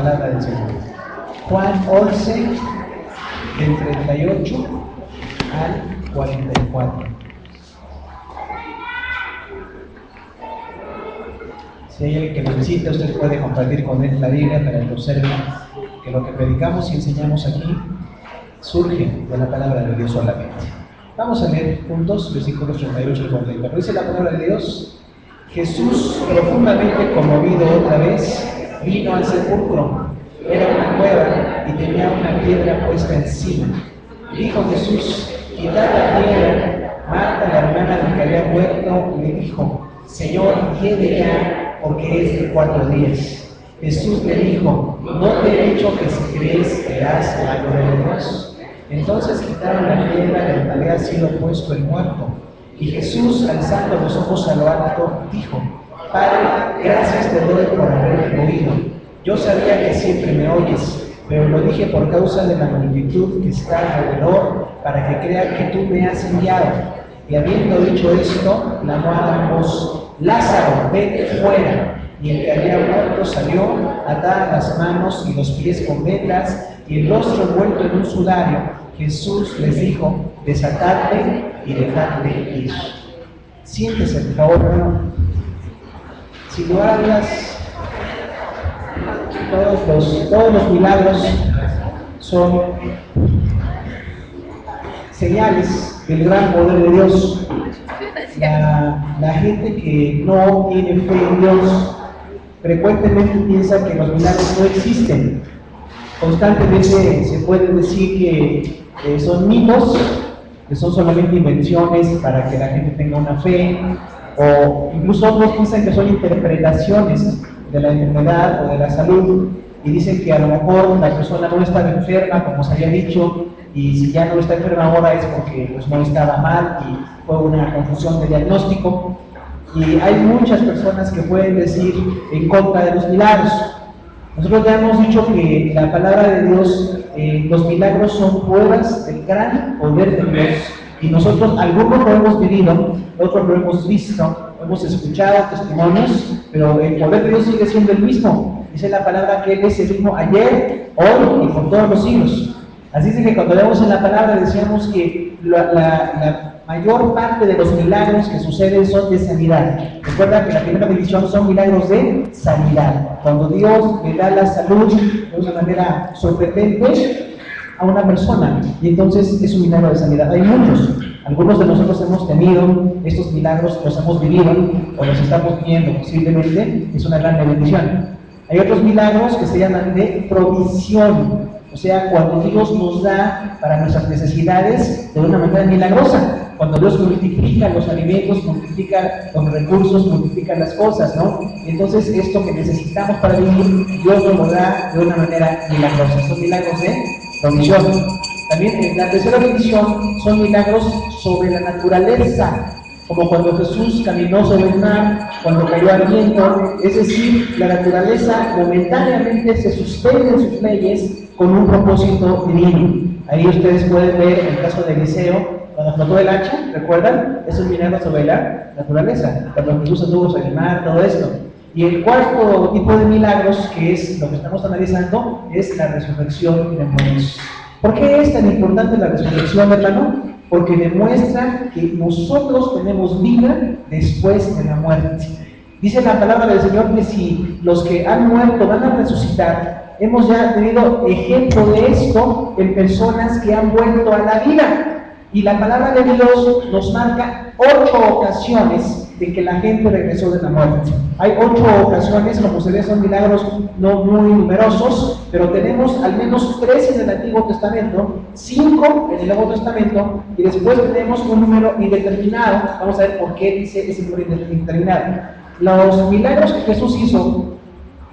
palabra del Señor. Juan 11, del 38 al 44. Si hay alguien que lo visita, usted puede compartir con él la Biblia para que observe que lo que predicamos y enseñamos aquí surge de la palabra de Dios solamente. Vamos a leer juntos versículos 38 y 44. Dice la palabra de Dios: Jesús, profundamente conmovido otra vez, vino al sepulcro. Era una cueva y tenía una piedra puesta encima. Dijo Jesús: quitad la piedra. Marta, la hermana del que había muerto, le dijo: Señor, lleve ya, porque es de 4 días. Jesús le dijo: ¿no te he dicho que si crees verás la gloria de Dios? Entonces quitaron la piedra de donde había sido puesto el muerto. Y Jesús, alzando los ojos a lo alto, dijo: Padre, gracias te doy por haberme oído. Yo sabía que siempre me oyes, pero lo dije por causa de la multitud que está alrededor, para que crean que tú me has enviado. Y habiendo dicho esto, clamó a gran voz: Lázaro, vete fuera. Y el que había muerto salió, atadas las manos y los pies con vendas, y el rostro envuelto en un sudario. Jesús les dijo: desatadle y dejadle ir. Siéntese, por favor, hermano. Sin lugar a dudas, todos los milagros son señales del gran poder de Dios. La gente que no tiene fe en Dios frecuentemente piensa que los milagros no existen. Constantemente se puede decir que son mitos, que son solamente invenciones para que la gente tenga una fe, o incluso otros piensan que son interpretaciones de la enfermedad o de la salud, y dicen que a lo mejor la persona no estaba enferma, como se había dicho, y si ya no está enferma ahora es porque pues, no estaba mal y fue una confusión de diagnóstico. Y hay muchas personas que pueden decir en contra de los milagros. Nosotros ya hemos dicho que la palabra de Dios, los milagros son pruebas del gran poder de Dios, y nosotros algunos lo hemos vivido, otros lo hemos visto, hemos escuchado testimonios, pero el poder de Dios sigue siendo el mismo. Dice la palabra que Él es el mismo ayer, hoy y por todos los siglos. Así es que cuando leemos en la palabra decíamos que la mayor parte de los milagros que suceden son de sanidad. Recuerda que la primera división son milagros de sanidad. Cuando Dios le da la salud de una manera sorprendente a una persona, y entonces es un milagro de sanidad. Hay muchos. Algunos de nosotros hemos tenido estos milagros, los hemos vivido o los estamos viviendo posiblemente. Es una gran bendición. Hay otros milagros que se llaman de provisión. O sea, cuando Dios nos da para nuestras necesidades de una manera milagrosa, cuando Dios multiplica los alimentos, multiplica los recursos, multiplica las cosas, ¿no? Y entonces esto que necesitamos para vivir, Dios nos lo da de una manera milagrosa. Son milagros de provisión. También la tercera bendición son milagros sobre la naturaleza, como cuando Jesús caminó sobre el mar, cuando cayó al viento, es decir, la naturaleza momentáneamente se suspende en sus leyes con un propósito divino. Ahí ustedes pueden ver el caso de Eliseo, cuando flotó el hacha, ¿recuerdan? Es un milagro sobre la naturaleza, cuando Jesús anduvo sobre el mar, todo esto. Y el cuarto tipo de milagros, que es lo que estamos analizando, es la resurrección de muertos. ¿Por qué es tan importante la resurrección, hermano? Porque demuestra que nosotros tenemos vida después de la muerte. Dice la palabra del Señor que si los que han muerto van a resucitar, hemos ya tenido ejemplo de esto en personas que han vuelto a la vida. Y la palabra de Dios nos marca 8 ocasiones de que la gente regresó de la muerte. Hay 8 ocasiones, como se ve, son milagros no muy numerosos, pero tenemos al menos 3 en el Antiguo Testamento, 5 en el Nuevo Testamento, y después tenemos un número indeterminado. Vamos a ver por qué dice ese número indeterminado. Los milagros que Jesús hizo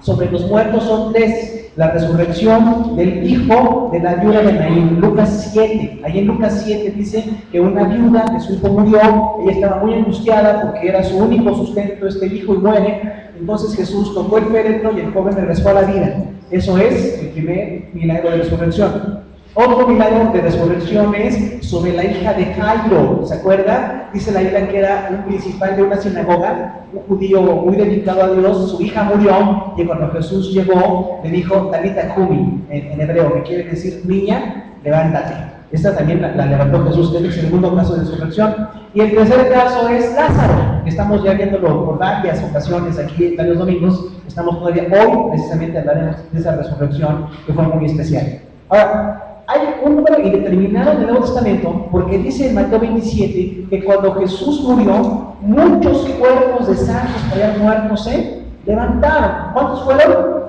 sobre los muertos son 3. La resurrección del hijo de la viuda de Naín, Lucas 7. Ahí en Lucas 7 dice que una viuda de su hijo murió, ella estaba muy angustiada porque era su único sustento este hijo y muere. Entonces Jesús tocó el féretro y el joven regresó a la vida. Eso es el primer milagro de resurrección. Otro milagro de resurrección es sobre la hija de Jairo, ¿se acuerda? Dice la Biblia que era un principal de una sinagoga, un judío muy dedicado a Dios. Su hija murió y cuando Jesús llegó le dijo Talita Cumi, en hebreo, que quiere decir niña, levántate. Esta también la levantó Jesús, es el segundo caso de resurrección. Y el tercer caso es Lázaro, que estamos ya viéndolo por varias ocasiones aquí en varios domingos. Estamos todavía hoy, precisamente hablaremos de esa resurrección que fue muy especial. Ahora, hay un número indeterminado en el Nuevo Testamento, porque dice en Mateo 27 que cuando Jesús murió, muchos cuerpos de santos que habían muerto se levantaron. ¿Cuántos fueron?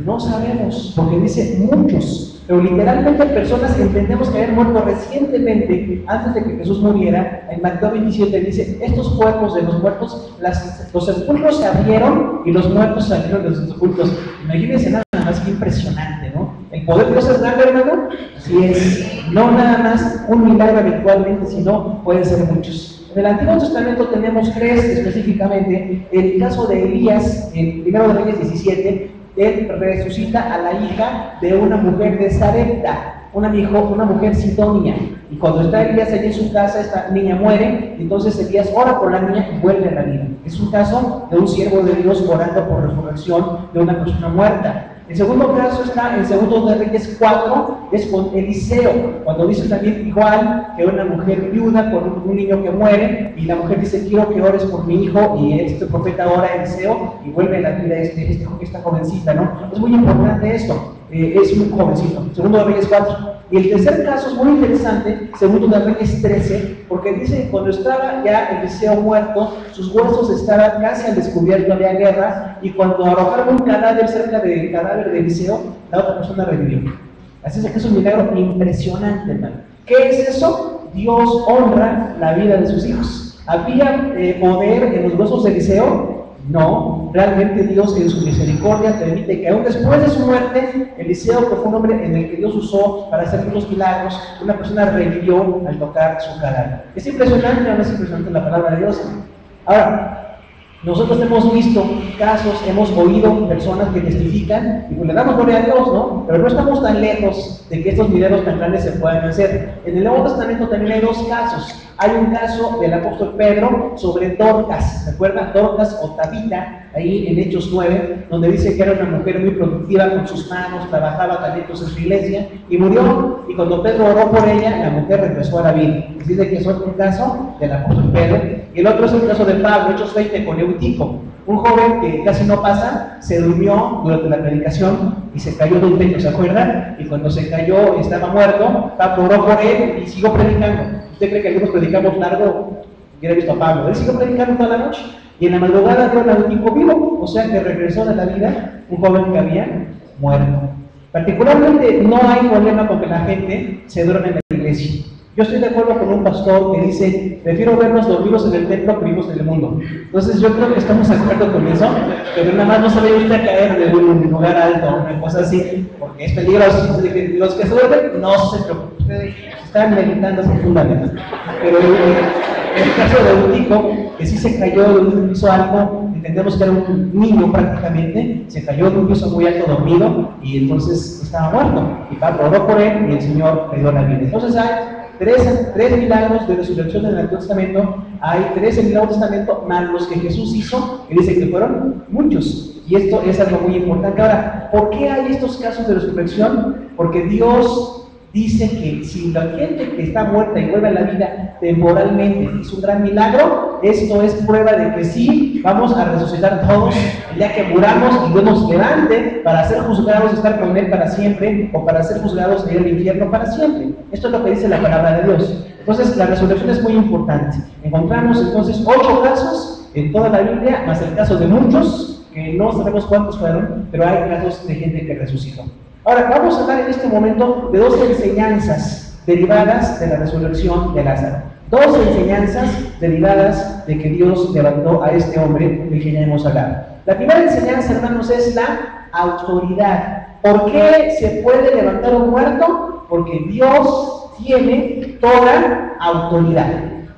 No sabemos, porque dice muchos. Pero literalmente personas que entendemos que habían muerto recientemente, antes de que Jesús muriera. En Mateo 27 dice, estos cuerpos de los muertos, los sepulcros se abrieron y los muertos salieron de los sepulcros. Imagínense nada más, que impresionante, ¿no? El poder de Dios es grande, hermano. Así es, no nada más un milagro habitualmente, sino pueden ser muchos. En el Antiguo Testamento tenemos tres específicamente. El caso de Elías, en 1 Reyes 17, él resucita a la hija de una mujer de Sarepta, una mujer sidonia. Y cuando está Elías allí en su casa, esta niña muere, entonces Elías ora por la niña y vuelve a la vida. Es un caso de un siervo de Dios orando por resurrección de una persona muerta. El segundo caso está en 2 Reyes 4, es con Eliseo, cuando dice también igual que una mujer viuda con un niño que muere, y la mujer dice, quiero que ores por mi hijo, y este profeta ora a Eliseo, y vuelve a la vida esta jovencita, ¿no? Es muy importante esto, es un jovencito. 2 Reyes 4. Y el tercer caso es muy interesante, 2 Reyes 13, porque dice, cuando estaba ya Eliseo muerto, sus huesos estaban casi al descubierto, había guerra, y cuando arrojaron un cadáver cerca del cadáver de Eliseo, la otra persona revivió. Así es que es un milagro impresionante, hermano. ¿Qué es eso? Dios honra la vida de sus hijos. ¿Había poder en los huesos de Eliseo? No, realmente Dios en su misericordia permite que aún después de su muerte, Eliseo, que fue un hombre en el que Dios usó para hacer muchos milagros, una persona revivió al tocar su cadáver. ¿Es impresionante o no es impresionante la palabra de Dios? Ahora, nosotros hemos visto casos, hemos oído personas que testifican y pues le damos gloria a Dios, ¿no? Pero no estamos tan lejos de que estos milagros tan grandes se puedan hacer. En el Nuevo Testamento también hay dos casos. Hay un caso del apóstol Pedro sobre Dorcas, ¿se acuerdan? Dorcas o Tabita, ahí en Hechos 9, donde dice que era una mujer muy productiva con sus manos, trabajaba talentos en su iglesia y murió. Y cuando Pedro oró por ella, la mujer regresó a la vida. Es decir, que es otro caso del apóstol Pedro. Y el otro es el caso de Pablo, Hechos 20, con Eutico, un joven que casi no pasa, se durmió durante la predicación y se cayó de un techo, ¿se acuerdan? Y cuando se cayó estaba muerto, Pablo oró por él y siguió predicando. ¿Usted cree que algunos predicamos largo? Hubiera visto a Pablo, él siguió predicando toda la noche. Y en la madrugada vio a Eutico vivo, o sea que regresó de la vida un joven que había muerto. Particularmente no hay problema con que la gente se duerme en la iglesia. Yo estoy de acuerdo con un pastor que dice, prefiero vernos dormidos en el templo que vivos en el mundo. Entonces yo creo que estamos de acuerdo con eso, pero nada más no se vaya usted a caer de un lugar alto, una cosa así, porque es peligroso. Los que se duermen, no se preocupen, ustedes están meditando profundamente. Pero el caso de Eutico, que sí se cayó de un piso alto, entendemos que era un niño prácticamente, se cayó de un piso muy alto dormido y entonces estaba muerto. Y Pablo oró por él y el Señor le dio la vida. Entonces hay tres milagros de resurrección en el Antiguo Testamento, hay 3 en el Nuevo Testamento, más los que Jesús hizo, que dice que fueron muchos. Y esto es algo muy importante. Ahora, ¿por qué hay estos casos de resurrección? Porque Dios dice que si la gente que está muerta y vuelve a la vida temporalmente es un gran milagro, esto es prueba de que sí, vamos a resucitar todos el día que muramos y Dios nos levante para ser juzgados y estar con Él para siempre, o para ser juzgados e ir al infierno para siempre. Esto es lo que dice la palabra de Dios. Entonces la resurrección es muy importante. Encontramos entonces 8 casos en toda la Biblia, más el caso de muchos, que no sabemos cuántos fueron, pero hay casos de gente que resucitó. Ahora, vamos a hablar en este momento de 2 enseñanzas derivadas de la resurrección de Lázaro. 2 enseñanzas derivadas de que Dios levantó a este hombre del que ya hemos hablado. La primera enseñanza, hermanos, es la autoridad. ¿Por qué se puede levantar un muerto? Porque Dios tiene toda autoridad.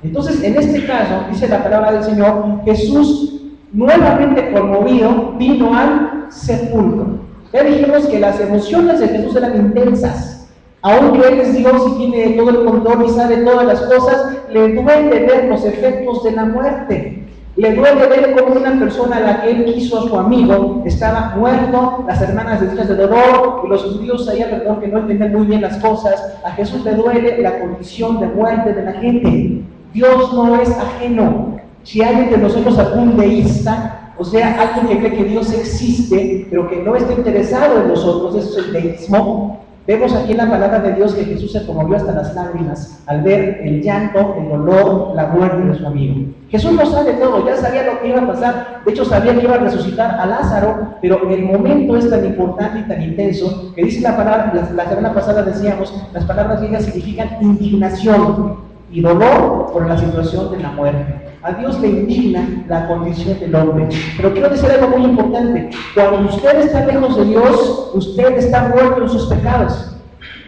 Entonces, en este caso, dice la palabra del Señor, Jesús, nuevamente conmovido, vino al sepulcro. Ya dijimos que las emociones de Jesús eran intensas. Aunque Él es Dios y tiene todo el control y sabe todas las cosas, le duele ver los efectos de la muerte. Le duele ver cómo una persona a la que Él quiso a su amigo estaba muerto, las hermanas decían de dolor y los judíos ahí alrededor que no entendían muy bien las cosas. A Jesús le duele la condición de muerte de la gente. Dios no es ajeno. Si hay entre nosotros algún deísta, o sea, alguien que cree que Dios existe, pero que no está interesado en nosotros, eso es el deísmo. Vemos aquí en la palabra de Dios que Jesús se conmovió hasta las lágrimas al ver el llanto, el dolor, la muerte de su amigo. Jesús lo sabe todo, ya sabía lo que iba a pasar, de hecho sabía que iba a resucitar a Lázaro, pero el momento es tan importante y tan intenso que dice la palabra, la semana pasada decíamos, las palabras griegas significan indignación y dolor por la situación de la muerte. A Dios le indigna la condición del hombre. Pero quiero decir algo muy importante. Cuando usted está lejos de Dios, usted está muerto en sus pecados.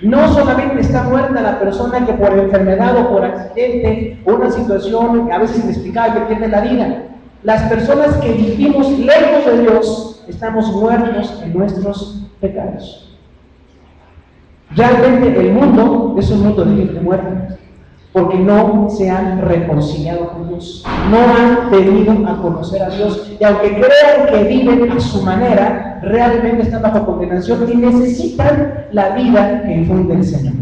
No solamente está muerta la persona que por enfermedad o por accidente o una situación a veces inexplicable pierde la vida. Las personas que vivimos lejos de Dios estamos muertos en nuestros pecados. Realmente el mundo es un mundo de gente muerta, porque no se han reconciliado con Dios, no han venido a conocer a Dios, y aunque crean que viven a su manera, realmente están bajo condenación y necesitan la vida que infunde el Señor.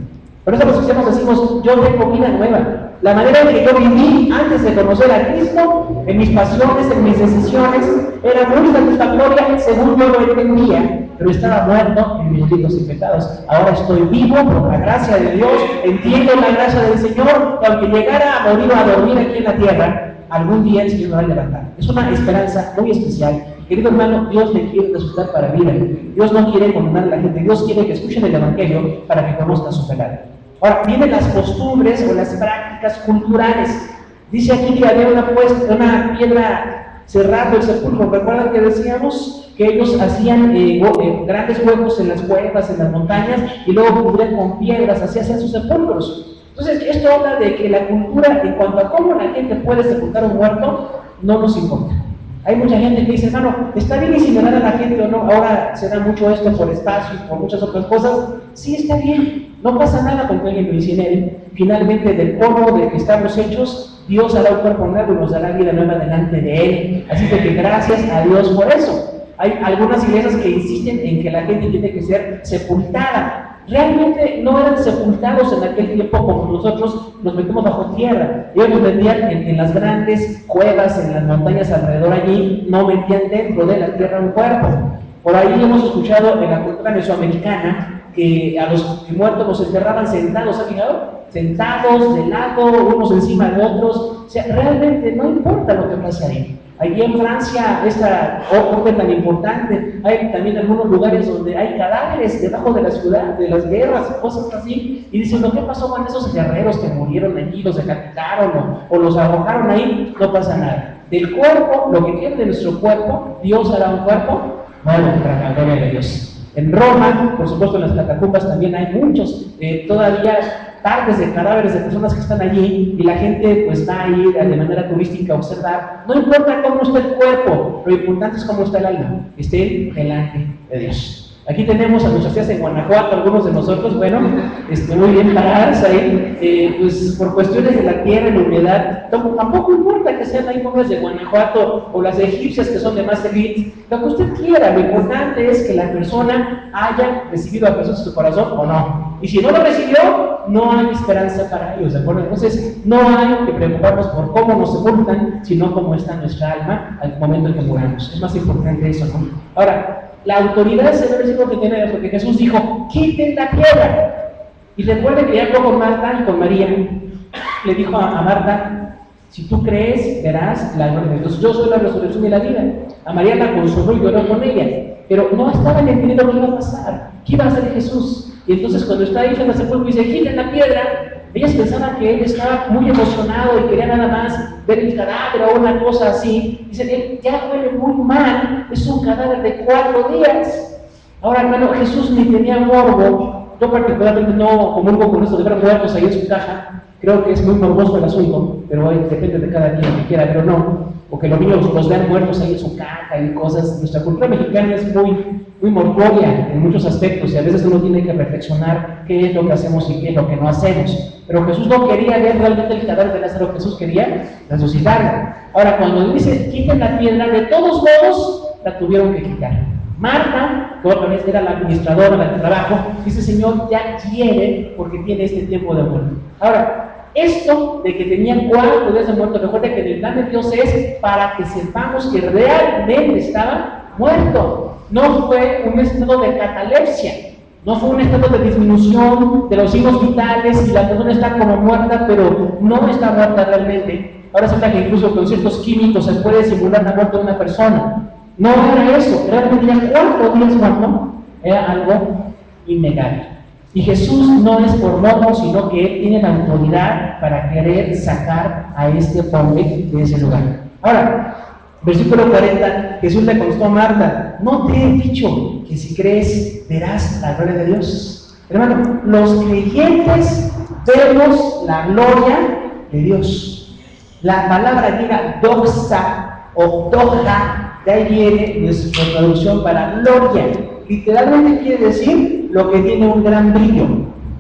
Por eso los cristianos decimos, yo tengo vida nueva. La manera en que yo viví antes de conocer a Cristo, en mis pasiones, en mis decisiones, era muy satisfactoria según yo lo entendía, pero estaba muerto en mis delitos y pecados. Ahora estoy vivo por la gracia de Dios, entiendo la gracia del Señor, y aunque llegara a morir o a dormir aquí en la tierra, algún día el Señor me va a levantar. Es una esperanza muy especial. Querido hermano, Dios le quiere resucitar para vida. Dios no quiere condenar a la gente, Dios quiere que escuchen el Evangelio para que conozcan su pecado. Ahora, vienen las costumbres o las prácticas culturales. Dice aquí que había una piedra cerrando el sepulcro. ¿Recuerdan que decíamos que ellos hacían grandes huecos en las cuevas, en las montañas, y luego cubrían con piedras, así hacían sus sepulcros? Entonces, esto habla de que la cultura, en cuanto a cómo la gente puede sepultar a un muerto, no nos importa. Hay mucha gente que dice, hermano, ¿está bien incinerar a la gente o no? Ahora se da mucho esto por espacio y por muchas otras cosas. Sí, está bien, no pasa nada con que alguien lo incinere. Finalmente, del polvo del que estamos hechos, Dios hará un cuerpo nuevo y nos dará vida nueva delante de Él. Así que gracias a Dios por eso. Hay algunas iglesias que insisten en que la gente tiene que ser sepultada. Realmente no eran sepultados en aquel tiempo como nosotros nos metemos bajo tierra. Ellos nos metían en las grandes cuevas, en las montañas alrededor allí, no metían dentro de la tierra un cuerpo. Por ahí hemos escuchado en la cultura mesoamericana que a los muertos los enterraban sentados, ¿ha fijado? Sentados, de lado, unos encima de otros. O sea, realmente no importa lo que pase ahí. Allí en Francia, esta orden tan importante, hay también algunos lugares donde hay cadáveres debajo de la ciudad, de las guerras, cosas así, y dicen, ¿qué pasó con esos guerreros que murieron allí, los decapitaron o los arrojaron ahí? No pasa nada. Del cuerpo, lo que quede de nuestro cuerpo, Dios hará un cuerpo nuevo para la gloria de Dios. En Roma, por supuesto en las catacumbas también hay muchos, todavía partes de cadáveres de personas que están allí y la gente pues va a ir de manera turística a observar. No importa cómo está el cuerpo, lo importante es cómo está el alma, esté delante de Dios. Aquí tenemos a nuestras tías en Guanajuato, algunos de nosotros, bueno, muy bien paradas ahí, pues por cuestiones de la tierra y la humedad, tampoco importa que sean ahí pobres de Guanajuato o las egipcias que son de más elite, lo que usted quiera, lo importante es que la persona haya recibido a Jesús en su corazón o no. Y si no lo recibió, no hay esperanza para ellos, ¿de acuerdo? Entonces, no hay que preocuparnos por cómo nos sepultan, sino cómo está nuestra alma al momento en que muramos. Es más importante eso, ¿no? Ahora, la autoridad se debe decir lo que tiene, porque Jesús dijo, quiten la piedra. Y recuerden que ya habló con Marta y con María. Le dijo a Marta, si tú crees, verás la gloria de Dios. Yo soy la resurrección y la vida. A María la consoló y lloró con ella. Pero no estaban entendiendo lo que iba a pasar. ¿Qué iba a hacer Jesús? Y entonces cuando está ahí en el sepulcro y dice, quiten la piedra, ellas pensaban que él estaba muy emocionado y quería nada más ver el cadáver o una cosa así. Dicen, él ya huele muy mal, es un cadáver de 4 días. Ahora, hermano, Jesús ni tenía morbo. Yo particularmente no comulgo con eso de ver muertos ahí en su caja. Creo que es muy morboso el asunto, pero depende de cada quien que quiera, pero no. o que los niños los vean muertos ahí en su caja y cosas. Nuestra cultura mexicana es muy morboria en muchos aspectos y a veces uno tiene que reflexionar qué es lo que hacemos y qué es lo que no hacemos. Pero Jesús no quería ver realmente el cadáver de Lázaro, Jesús quería resucitarlo. Ahora, cuando dice quiten la piedra, de todos modos la tuvieron que quitar. Marta, que otra vez era la administradora del trabajo, dice: Señor, ya quiere porque tiene este tiempo de muerte. Ahora, esto de que tenían 4 días de muerto, recuerda que el plan de Dios es para que sepamos que realmente estaba muerto. No fue un estado de catalepsia, no fue un estado de disminución de los signos vitales y la persona está como muerta, pero no está muerta realmente. Ahora se que incluso con ciertos químicos se puede simular la muerte de una persona. No era eso, realmente ya 4 días muerto era algo innegable. Y Jesús no es por modo, sino que Él tiene la autoridad para querer sacar a este hombre de ese lugar. Ahora, versículo 40, Jesús le contestó a Marta: ¿no te he dicho que si crees verás la gloria de Dios? Hermano, los creyentes vemos la gloria de Dios. La palabra griega doxa o doxa, de ahí viene nuestra traducción para gloria. Literalmente quiere decir lo que tiene un gran brillo.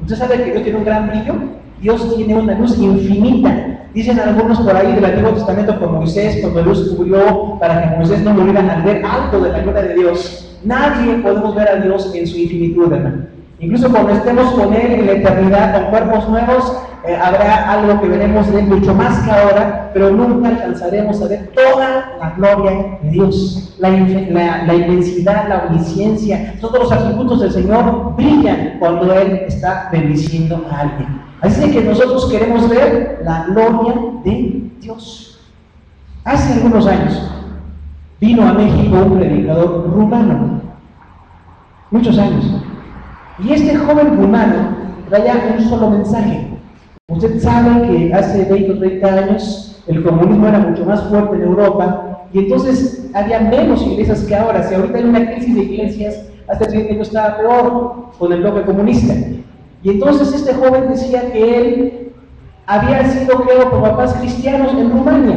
¿Usted sabe que Dios tiene un gran brillo? Dios tiene una luz infinita. Dicen algunos por ahí del Antiguo Testamento, con Moisés, cuando Dios cubrió para que Moisés no muriera al ver alto de la gloria de Dios. Nadie podemos ver a Dios en su infinitud, hermano. Incluso cuando estemos con Él en la eternidad, con cuerpos nuevos, habrá algo que veremos de Él mucho más que ahora, pero nunca alcanzaremos a ver toda la gloria de Dios. La inmensidad, la omnisciencia, todos los atributos del Señor brillan cuando Él está bendiciendo a alguien. Así que nosotros queremos ver la gloria de Dios. Hace algunos años vino a México un predicador rumano, muchos años, y este joven rumano traía un solo mensaje. Usted sabe que hace 20 o 30 años el comunismo era mucho más fuerte en Europa y entonces había menos iglesias que ahora. Si ahorita hay una crisis de iglesias, hace 30 años estaba peor con el bloque comunista. Y entonces este joven decía que él había sido criado por papás cristianos en Rumania.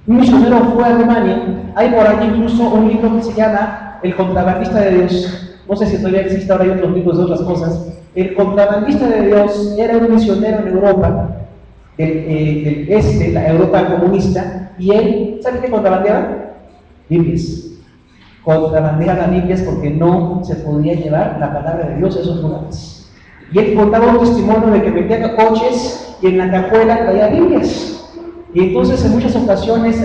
Un misionero fue a Rumania. Hay por ahí incluso un libro que se llama El contrabandista de Dios. No sé si todavía existe, ahora hay otros libros de otras cosas. El contrabandista de Dios era un misionero en Europa, la Europa comunista, y él, ¿sabe qué contrabandeaba? Biblias. Contrabandeaba Biblias porque no se podía llevar la palabra de Dios a esos lugares. Y él contaba un testimonio de que metía coches y en la cajuela traía Biblias. Y entonces en muchas ocasiones,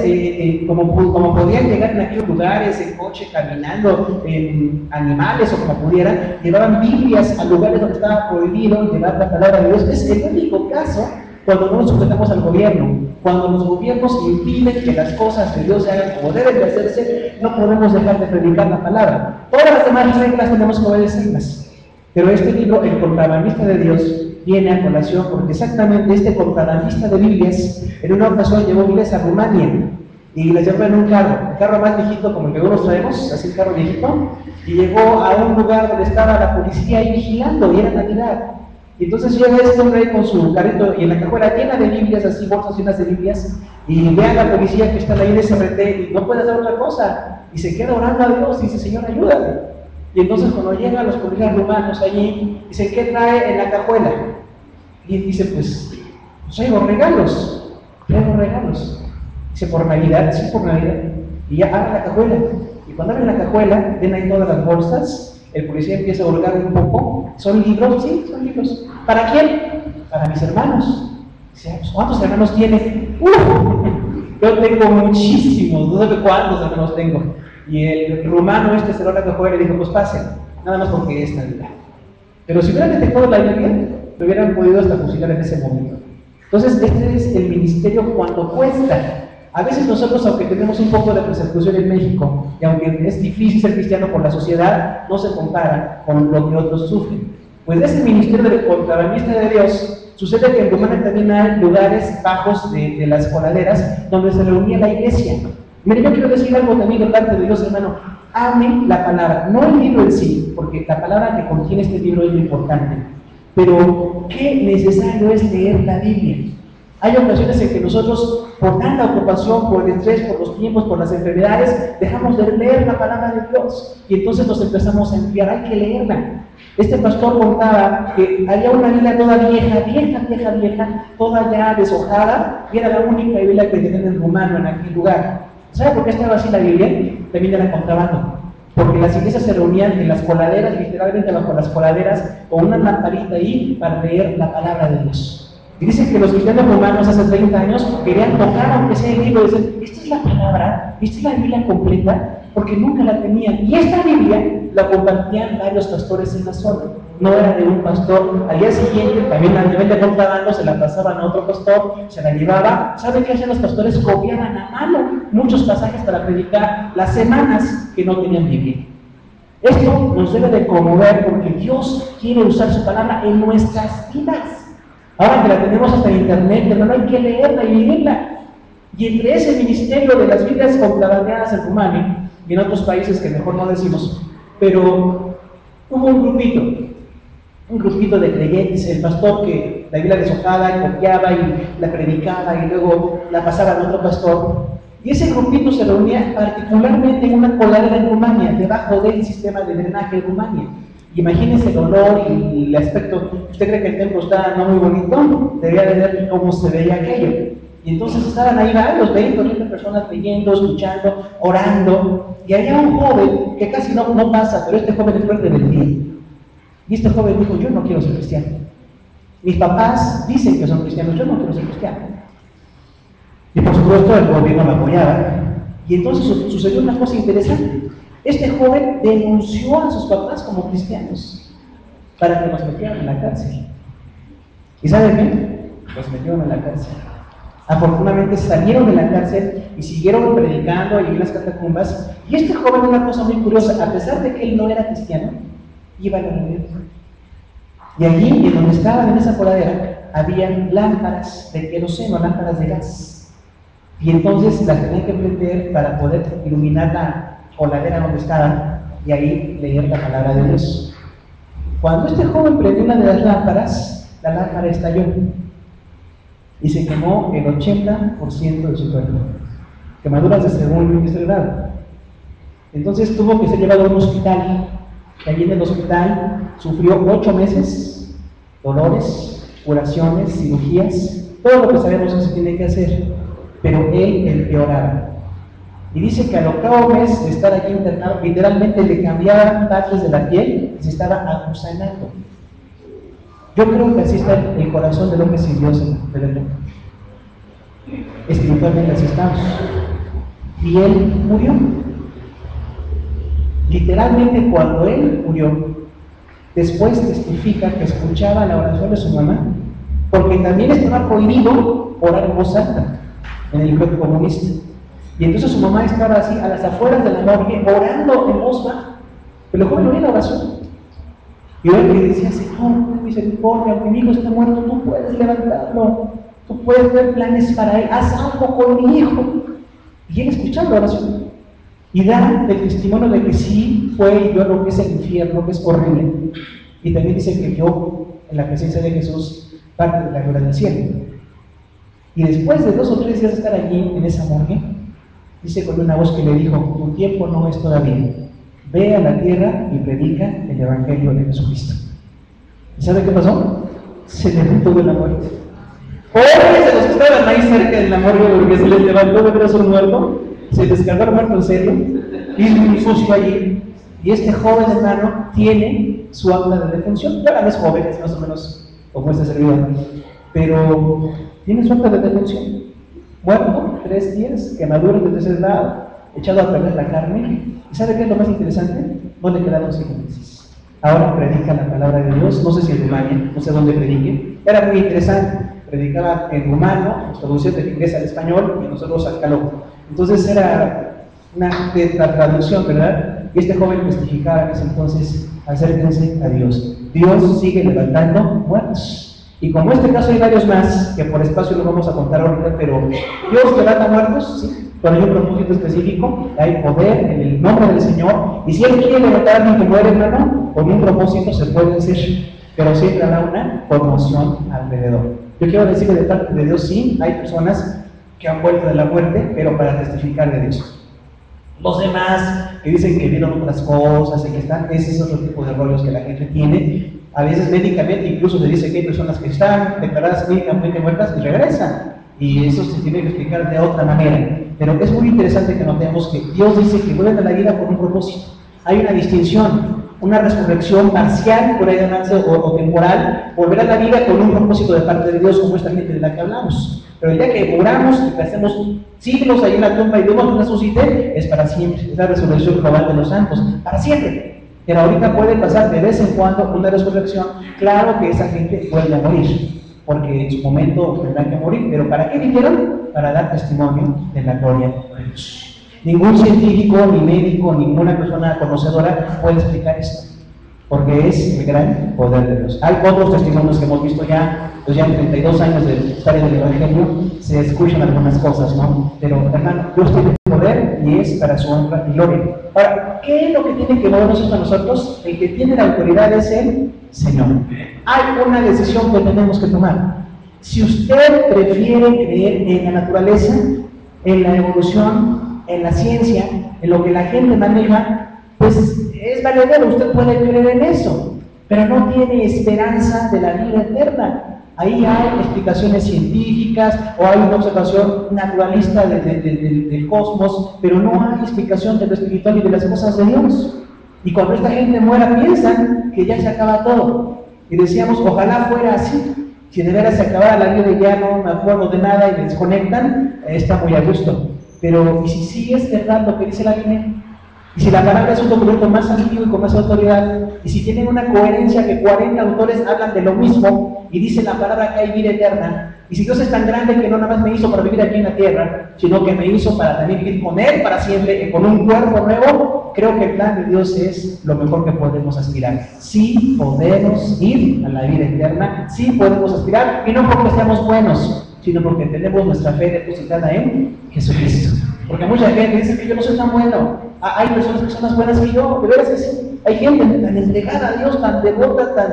como podían llegar en aquellos lugares, en coche, caminando, en animales o como pudieran, llevaban Biblias a lugares donde estaba prohibido llevar la palabra de Dios. Es el único caso cuando no nos sujetamos al gobierno. Cuando los gobiernos impiden que las cosas de Dios se hagan como deben de hacerse, no podemos dejar de predicar la palabra. Todas las demás reglas tenemos que obedecerlas. Pero este libro, El contrabandista de Dios, viene a colación porque exactamente este contrabandista de Biblias en una ocasión llevó Biblias a Rumania y las llevó en un carro más viejito como el que algunos traemos, así un carro viejito, y llegó a un lugar donde estaba la policía ahí vigilando y era Navidad. Y entonces llega este hombre ahí con su carrito y en la cajuela llena de Biblias, así bolsas llenas de Biblias, y ve a la policía que está ahí en ese RT y no puede hacer otra cosa y se queda orando a Dios y dice: Señor, ayúdame. Y entonces cuando llegan los policías rumanos allí, dicen: ¿qué trae en la cajuela? Y él dice: pues traigo regalos. Dice: ¿por Navidad? Sí, por Navidad. Y ya abre la cajuela. Y cuando abre la cajuela, ven ahí todas las bolsas, el policía empieza a hurgar un poco. ¿Son libros? Sí, son libros. ¿Para quién? Para mis hermanos. Dice: ¿cuántos hermanos tiene? Yo tengo muchísimos, no sé cuántos hermanos tengo. Y el rumano cerró la cajuela y dijo: pues pasen, nada más porque es Navidad. Pero si hubieran detectado la Biblia, lo hubieran podido hasta fusilar en ese momento. Entonces, este es el ministerio cuando cuesta. A veces nosotros, aunque tenemos un poco de persecución en México, y aunque es difícil ser cristiano por la sociedad, no se compara con lo que otros sufren. Pues ese ministerio del contrabandista de Dios, sucede que en Rumania también hay lugares bajos de las coladeras donde se reunía la iglesia. Mire, yo quiero decir algo también de parte de Dios, hermano. Ame la palabra, no el libro en sí, porque la palabra que contiene este libro es lo importante. Pero qué necesario es leer la Biblia. Hay ocasiones en que nosotros, por tanta ocupación, por el estrés, por los tiempos, por las enfermedades, dejamos de leer la palabra de Dios y entonces nos empezamos a enfriar. Hay que leerla. Este pastor contaba que había una Biblia toda vieja, toda ya deshojada, y era la única Biblia que tenían en rumano en aquel lugar. ¿Sabe por qué estaba así la Biblia? También era contrabando. Porque las iglesias se reunían en las coladeras, literalmente bajo las coladeras, con una lamparita ahí para leer la palabra de Dios. Y dicen que los cristianos romanos hace 30 años querían tocar, aunque sea el libro, y dicen, esta es la palabra, esta es la Biblia completa, porque nunca la tenían. Y esta Biblia la compartían varios pastores en la zona. No era de un pastor. Al día siguiente, también a nivel de contrabando, se la pasaban a otro pastor, se la llevaba. ¿Saben qué hacían los pastores? Copiaban a mano muchos pasajes para predicar las semanas que no tenían Biblia. Esto nos debe de conmover porque Dios quiere usar su palabra en nuestras vidas. Ahora que la tenemos hasta en internet, pero hay que leerla y vivirla. Y entre ese ministerio de las Biblias contrabandeadas en Rumania y en otros países que mejor no decimos, pero hubo un grupito de creyentes, el pastor que la Biblia deshojada y copiaba y la predicaba y luego la pasaba a otro pastor. Y ese grupito se reunía particularmente en una coladera en Rumania, debajo del sistema de drenaje de Rumania. Imagínense el olor y el aspecto. ¿Usted cree que el templo está no muy bonito? Debía de ver cómo se veía aquello. Y entonces estaban ahí varios, 20 o 30 personas leyendo, escuchando, orando. Y había un joven que casi no pasa, pero este joven fue rebeldía. Y este joven dijo, yo no quiero ser cristiano. Mis papás dicen que son cristianos, yo no quiero ser cristiano. Y por supuesto el gobierno me apoyaba. Y entonces sucedió una cosa interesante. Este joven denunció a sus papás como cristianos para que los metieran en la cárcel. ¿Y saben qué? Los metieron en la cárcel. Afortunadamente salieron de la cárcel y siguieron predicando allí en las catacumbas. Y este joven, una cosa muy curiosa, a pesar de que él no era cristiano, iba a la reunión. Y allí, en donde estaban en esa coladera, habían lámparas de queroseno, lámparas de gas. Y entonces las tenían que prender para poder iluminar la coladera donde estaban y ahí leer la palabra de Dios. Cuando este joven prendió una de las lámparas, la lámpara estalló y se quemó el 80% de su cuerpo. Quemaduras de segundo y tercer grado. Entonces tuvo que ser llevado a un hospital. Y allí en el hospital sufrió 8 meses, dolores, curaciones, cirugías, todo lo que sabemos que se tiene que hacer. Pero él empeoraba. Y dice que al 8º mes de estar aquí internado, literalmente le cambiaban partes de la piel y se estaba agusanando. Yo creo que así está el corazón del hombre sin Dios en el mundo. Espiritualmente así estamos. Y él murió. Literalmente cuando él murió, después testifica que escuchaba la oración de su mamá, porque también estaba prohibido orar en voz alta en el imperio comunista. Y entonces su mamá estaba así a las afueras de la morgue orando en voz baja, pero el joven no oía la oración. Y él le decía, Señor, misericordia, mi hijo está muerto, tú puedes levantarlo, tú puedes ver planes para él, haz algo con mi hijo. Y él escuchaba la oración y da el testimonio de que sí fue y vio lo que es el infierno, que es horrible. Y también dice que vio en la presencia de Jesús parte de la gloria del cielo. Y después de 2 o 3 días de estar allí en esa morgue, dice con una voz que le dijo, tu tiempo no es todavía, ve a la tierra y predica el evangelio de Jesucristo. ¿Y sabe qué pasó? Se levantó de la muerte. Pobres de los que estaban ahí cerca de la morgue, porque se les levantó de brazo muerto, se descargó el muerto en serio, y justo allí. Y este joven hermano tiene su acta de defunción. Ya es joven, es más o menos como este servidor, pero tiene su acta de defunción. Muerto, 3 días, quemaduras de tercer grado, echado a perder la carne. ¿Y sabe qué es lo más interesante? No le quedaron cicatrices. Ahora predica la palabra de Dios, no sé si en Rumania, no sé dónde predique. Era muy interesante, predicaba en rumano, traducción del inglés al español y nosotros al caló. Entonces era una traducción, ¿verdad? Y este joven testificaba en ese entonces, acérquense a Dios. Dios sigue levantando muertos. Y como este caso hay varios más, que por espacio lo vamos a contar ahorita, pero Dios levanta muertos, ¿sí? Pero hay un propósito específico, hay poder en el nombre del Señor, y si Él quiere levantar a alguien que muere, hermano, con un propósito se puede hacer, pero siempre habrá una conmoción alrededor. Yo quiero decirle de parte de Dios, sí, hay personas que han vuelto de la muerte, pero para testificar de Dios. Los demás que dicen que vieron otras cosas y que están, ese es otro tipo de rollos que la gente tiene. A veces médicamente incluso se dice que hay personas que están declaradas médicamente muertas y regresan. Y eso se tiene que explicar de otra manera. Pero es muy interesante que notemos que Dios dice que vuelven a la vida por un propósito. Hay una distinción, una resurrección parcial, por ahí llamarse, o temporal, volver a la vida con un propósito de parte de Dios, como esta gente de la que hablamos. Pero el día que muramos y pasemos siglos ahí en la tumba y Dios nos resucite, es para siempre. Es la resurrección global de los santos, para siempre. Pero ahorita puede pasar de vez en cuando una resurrección. Claro que esa gente vuelve a morir, porque en su momento tendrán que morir. ¿Pero para qué vivieron? Para dar testimonio de la gloria de Dios. Ningún científico, ni médico, ninguna persona conocedora puede explicar esto, porque es el gran poder de Dios. Hay otros testimonios que hemos visto ya, pues ya en 32 años de estar en el Evangelio, se escuchan algunas cosas, ¿no? Pero, hermano, Dios tiene poder y es para su honra y gloria. Ahora, ¿qué es lo que tiene que movernos esto a nosotros? El que tiene la autoridad es el Señor. Hay una decisión que tenemos que tomar. Si usted prefiere creer en la naturaleza, en la evolución, en la ciencia, en lo que la gente maneja, pues es valedero, usted puede creer en eso, pero no tiene esperanza de la vida eterna. Ahí hay explicaciones científicas o hay una observación naturalista del cosmos, pero no hay explicación de lo espiritual y de las cosas de Dios. Y cuando esta gente muera piensan que ya se acaba todo. Y decíamos, ojalá fuera así. Si de veras se acabara la vida y ya no me acuerdo de nada y me desconectan, está muy a gusto. Pero, ¿y si sí es verdad lo que dice la Biblia? Y si la palabra es un documento más antiguo y con más autoridad, y si tienen una coherencia que 40 autores hablan de lo mismo y dicen la palabra que hay vida eterna, y si Dios es tan grande que no nada más me hizo para vivir aquí en la tierra, sino que me hizo para también vivir con Él para siempre, con un cuerpo nuevo, creo que el plan de Dios es lo mejor que podemos aspirar. Sí podemos ir a la vida eterna, sí podemos aspirar, y no porque seamos buenos, sino porque tenemos nuestra fe depositada en Jesucristo. Porque mucha gente dice que yo no soy tan bueno. Hay personas que son más buenas que yo, de veras que sí. Hay gente tan entregada a Dios, tan devota, tan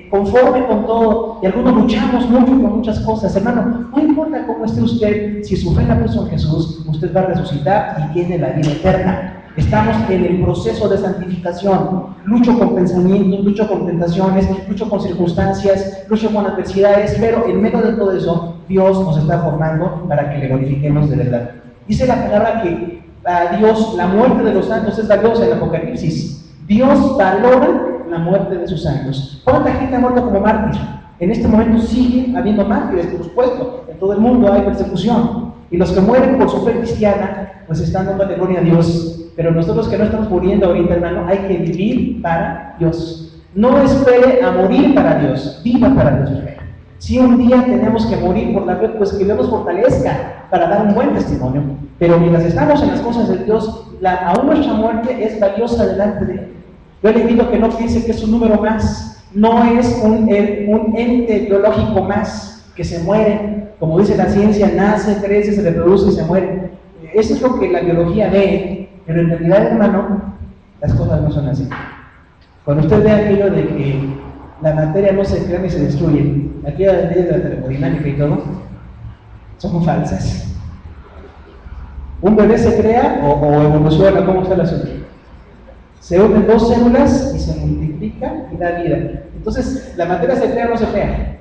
conforme con todo. Y algunos luchamos mucho con muchas cosas. Hermano, no importa cómo esté usted, si su fe la puso en Jesús, usted va a resucitar y tiene la vida eterna. Estamos en el proceso de santificación. Lucho con pensamientos, lucho con tentaciones, lucho con circunstancias, lucho con adversidades, pero en medio de todo eso, Dios nos está formando para que le glorifiquemos de verdad. Dice la palabra que a Dios la muerte de los santos es valiosa en el Apocalipsis. Dios valora la muerte de sus santos. ¿Cuánta gente ha muerto como mártir? En este momento sigue habiendo mártires, por supuesto. En todo el mundo hay persecución. Y los que mueren por su fe cristiana, pues están dando gloria a Dios. Pero nosotros que no estamos muriendo ahorita, hermano, hay que vivir para Dios. No espere a morir para Dios, viva para Dios primero. Si un día tenemos que morir por la fe, pues que Dios nos fortalezca para dar un buen testimonio. Pero mientras estamos en las cosas de Dios, aún nuestra muerte es valiosa delante de Él. Yo le digo que no piense que es un número más, no es un ente biológico más que se muere. Como dice la ciencia, nace, crece, se reproduce y se muere. Eso es lo que la biología ve, pero en realidad, hermano, las cosas no son así. Cuando usted ve aquello de que la materia no se crea ni se destruye, aquellas leyes de la termodinámica y todo, son falsas. Un bebé se crea o evoluciona, ¿cómo está la asunto? Se unen dos células y se multiplican y da vida. Entonces, ¿la materia se crea o no se crea?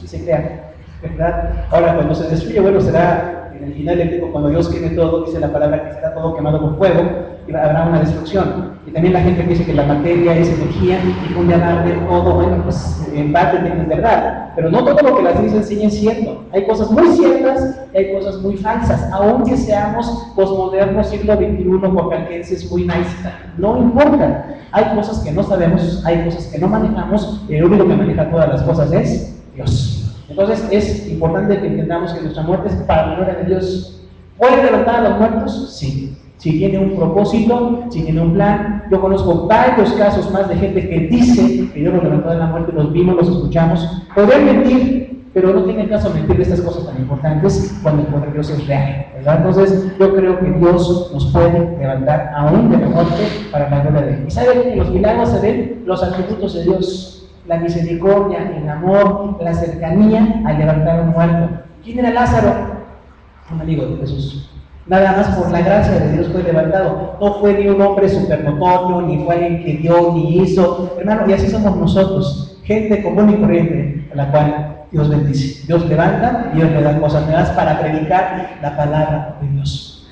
Sí se crea, ¿verdad? Ahora, cuando se destruye, bueno, será en el final del tiempo, cuando Dios queme todo, dice la palabra que será todo quemado por fuego y habrá una destrucción. Y también la gente dice que la materia es energía y que un día va a arder todo. Bueno, pues en parte tienen verdad, pero no todo lo que la ciencia enseña es cierto. Hay cosas muy ciertas y hay cosas muy falsas, aunque seamos posmodernos, siglo XXI, guacalquenses, muy nice, no importa. Hay cosas que no sabemos, hay cosas que no manejamos, y el único que maneja todas las cosas es Dios. Entonces es importante que entendamos que nuestra muerte es para la gloria de Dios. ¿Puede levantar a los muertos? Sí. Si tiene un propósito, si tiene un plan. Yo conozco varios casos más de gente que dice que Dios los levantó de la muerte, los vimos, los escuchamos. Podrían mentir, pero no tiene caso mentir de estas cosas tan importantes cuando el poder de Dios es real, ¿verdad? Entonces yo creo que Dios nos puede levantar aún de la muerte para la gloria de Él. Y saben que los milagros se ven los atributos de Dios. la misericordia, el amor, la cercanía al levantar a un muerto. ¿Quién era Lázaro? Un amigo de Jesús. Nada más por la gracia de Dios fue levantado. No fue ni un hombre supernotorio, ni fue alguien que dio, ni hizo. Hermano, y así somos nosotros, gente común y corriente, a la cual Dios bendice. Dios levanta y Dios le da cosas nuevas para predicar la palabra de Dios.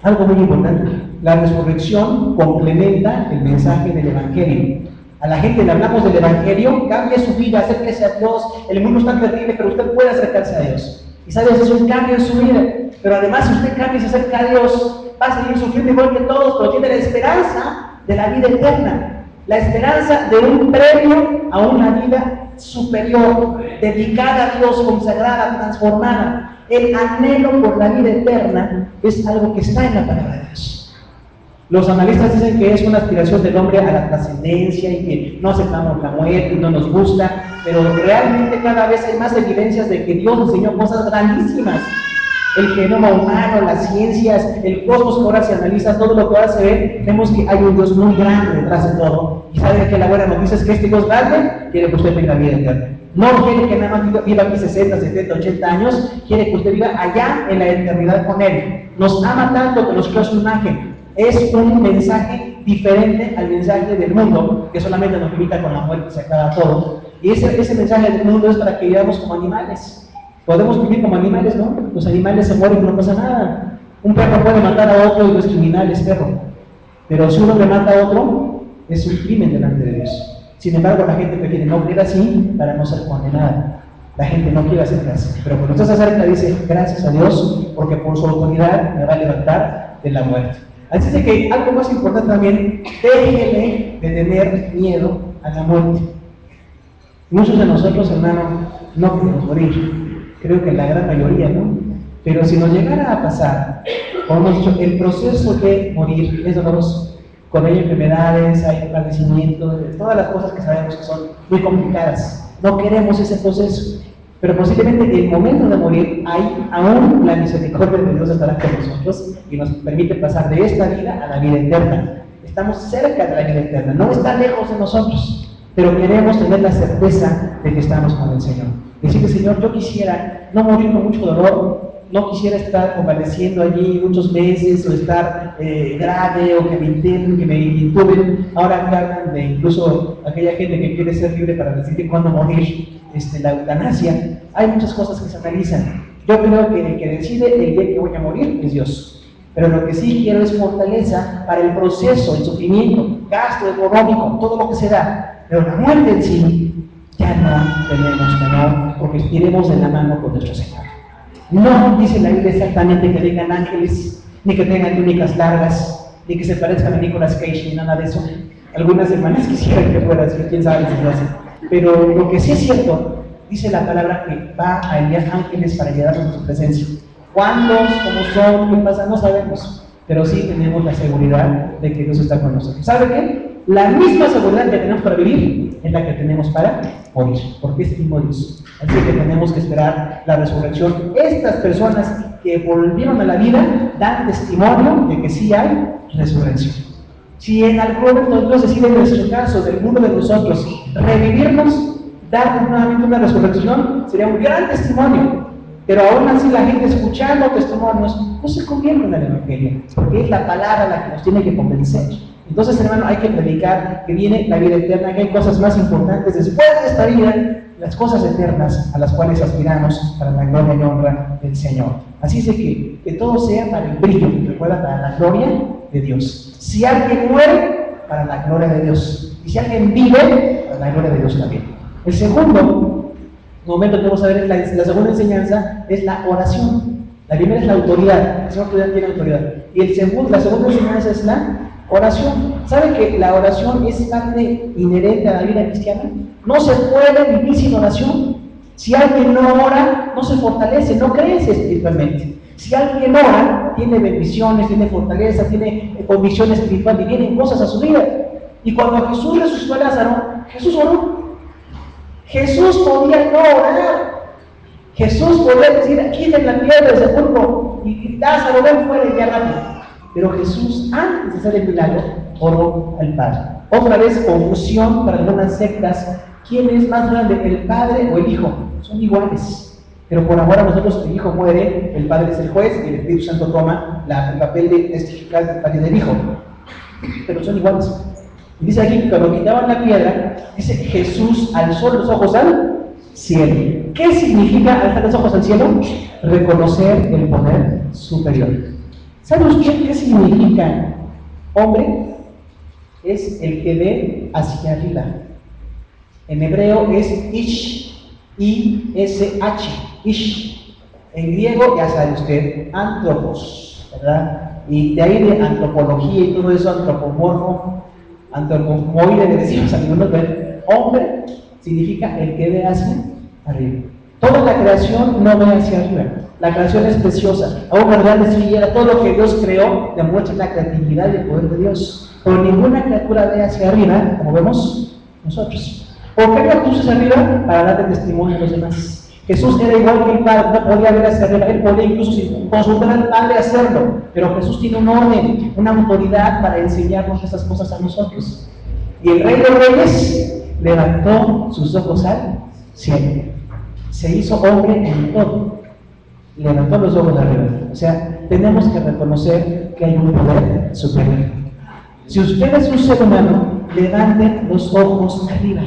Algo muy importante, la resurrección complementa el mensaje del Evangelio. A la gente le hablamos del Evangelio, cambie su vida, acérquese a Dios, el mundo está terrible, pero usted puede acercarse a Dios. Y sabes, es un cambio en su vida. Pero además, si usted cambia y se acerca a Dios, va a seguir sufriendo igual que todos, pero tiene la esperanza de la vida eterna. La esperanza de un premio a una vida superior, dedicada a Dios, consagrada, transformada. El anhelo por la vida eterna es algo que está en la palabra de Dios. Los analistas dicen que es una aspiración del hombre a la trascendencia y que no aceptamos la muerte y no nos gusta, pero realmente cada vez hay más evidencias de que Dios enseñó cosas grandísimas. El genoma humano, las ciencias, el cosmos que ahora se analiza, todo lo que ahora se ve, vemos que hay un Dios muy grande detrás de todo. Y sabe que la buena noticia es que este Dios grande quiere que usted tenga vida eterna. No quiere que nada más viva aquí 60, 70, 80 años, quiere que usted viva allá en la eternidad con Él. Nos ama tanto que nos creó su imagen. Es un mensaje diferente al mensaje del mundo, que solamente nos limita con la muerte y se acaba todo. Y ese mensaje del mundo es para que vivamos como animales. Podemos vivir como animales, ¿no? Los animales se mueren y no pasa nada. Un perro puede matar a otro y no es criminal, es perro. Pero si uno le mata a otro, es un crimen delante de Dios. Sin embargo, la gente prefiere no creer así para no ser condenada. La gente no quiere acercarse. Pero cuando usted se acerca, dice, gracias a Dios, porque por su autoridad me va a levantar de la muerte. Así es que algo más importante también, déjele de tener miedo a la muerte. Muchos de nosotros, hermano, no queremos morir. Creo que la gran mayoría, ¿no? Pero si nos llegara a pasar, como hemos dicho, el proceso de morir es doloroso. Cuando hay enfermedades, hay padecimientos, todas las cosas que sabemos que son muy complicadas. No queremos ese proceso. Pero posiblemente en el momento de morir hay aún la misericordia de Dios estará con nosotros y nos permite pasar de esta vida a la vida eterna. Estamos cerca de la vida eterna, no está lejos de nosotros, pero queremos tener la certeza de que estamos con el Señor. Decirle, Señor, yo quisiera no morir con mucho dolor, no quisiera estar convaleciendo allí muchos meses o estar grave o que me internen, que me intuben. Ahora hablan de incluso aquella gente que quiere ser libre para decidir cuándo morir, la eutanasia. Hay muchas cosas que se analizan. Yo creo que el que decide el día que voy a morir es Dios. Pero lo que sí quiero es fortaleza para el proceso, el sufrimiento, gasto económico, todo lo que se da. Pero la muerte en sí, ya no tenemos temor, porque iremos de la mano con nuestro Señor. No dice la Biblia exactamente que vengan ángeles, ni que tengan túnicas largas, ni que se parezcan a Nicolas Cage, ni nada de eso. Algunas hermanas quisieran que fuera así, quién sabe si lo hacen. Pero lo que sí es cierto, dice la palabra que va a enviar ángeles para llevarnos a su presencia. ¿Cuántos, cómo son, qué pasa? No sabemos. Pero sí tenemos la seguridad de que Dios está con nosotros. ¿Sabe qué? La misma seguridad que tenemos para vivir es la que tenemos para morir, porque es el mismo Dios. Así que tenemos que esperar la resurrección. Estas personas que volvieron a la vida dan testimonio de que sí hay resurrección. Si en algún momento Dios decide, en nuestro caso, del mundo de nosotros, revivirnos, dar nuevamente una resurrección, sería un gran testimonio. Pero aún así la gente escuchando testimonios no se convierte en el Evangelio, porque es la palabra la que nos tiene que convencer. Entonces, hermano, hay que predicar que viene la vida eterna, que hay cosas más importantes después de esta vida, las cosas eternas a las cuales aspiramos para la gloria y honra del Señor. Así es de que todo sea para el brillo, recuerda, para la gloria de Dios. Si alguien muere, para la gloria de Dios. Y si alguien vive, para la gloria de Dios también. El segundo momento que vamos a ver es la segunda enseñanza, es la oración. La primera es la autoridad, el Señor tiene autoridad. Y la segunda enseñanza es la oración. ¿Saben que la oración es parte inherente a la vida cristiana? No se puede vivir sin oración. Si alguien no ora, no se fortalece, no crece espiritualmente. Si alguien ora, tiene bendiciones, tiene fortaleza, tiene convicción espiritual y vienen cosas a su vida. Y cuando Jesús resucitó a Lázaro, Jesús oró. Jesús podía no orar. Jesús podía decir, quiten la piedra del sepulcro y Lázaro, ven fuera y ya rápido. Pero Jesús, antes de hacer el milagro, oró al Padre. Otra vez, confusión para algunas sectas ¿Quién es más grande, el Padre o el Hijo? Son iguales. Pero por amor a nosotros, el Hijo muere, el Padre es el juez y el Espíritu Santo toma el papel de testificar del Padre y del Hijo. Pero son iguales. Y dice aquí que cuando quitaban la piedra, dice Jesús alzó los ojos al cielo. ¿Qué significa alzar los ojos al cielo? Reconocer el poder superior. ¿Sabe usted qué significa hombre? Es el que ve hacia arriba. En hebreo es ish, I-S-H, ish. En griego, ya sabe usted, antropos, ¿verdad? Y de ahí de antropología y todo eso, antropomorfoide, le decimos a algunos, hombre significa el que ve hacia arriba. Toda la creación no ve hacia arriba. La creación es preciosa. Aún verdad desfiliera, todo lo que Dios creó demuestra la creatividad y el poder de Dios. Pero ninguna criatura ve hacia arriba, como vemos nosotros. ¿Por qué no Jesús hacia arriba? Para darle testimonio a los demás. Jesús era igual que el Padre, no podía ver hacia arriba, él podía incluso consultar al Padre hacerlo. Pero Jesús tiene un orden, una autoridad para enseñarnos esas cosas a nosotros. Y el Rey de Reyes levantó sus ojos al cielo. Se hizo hombre en todo. Levantó los ojos arriba. O sea, tenemos que reconocer que hay un poder superior. Si usted es un ser humano, levante los ojos arriba.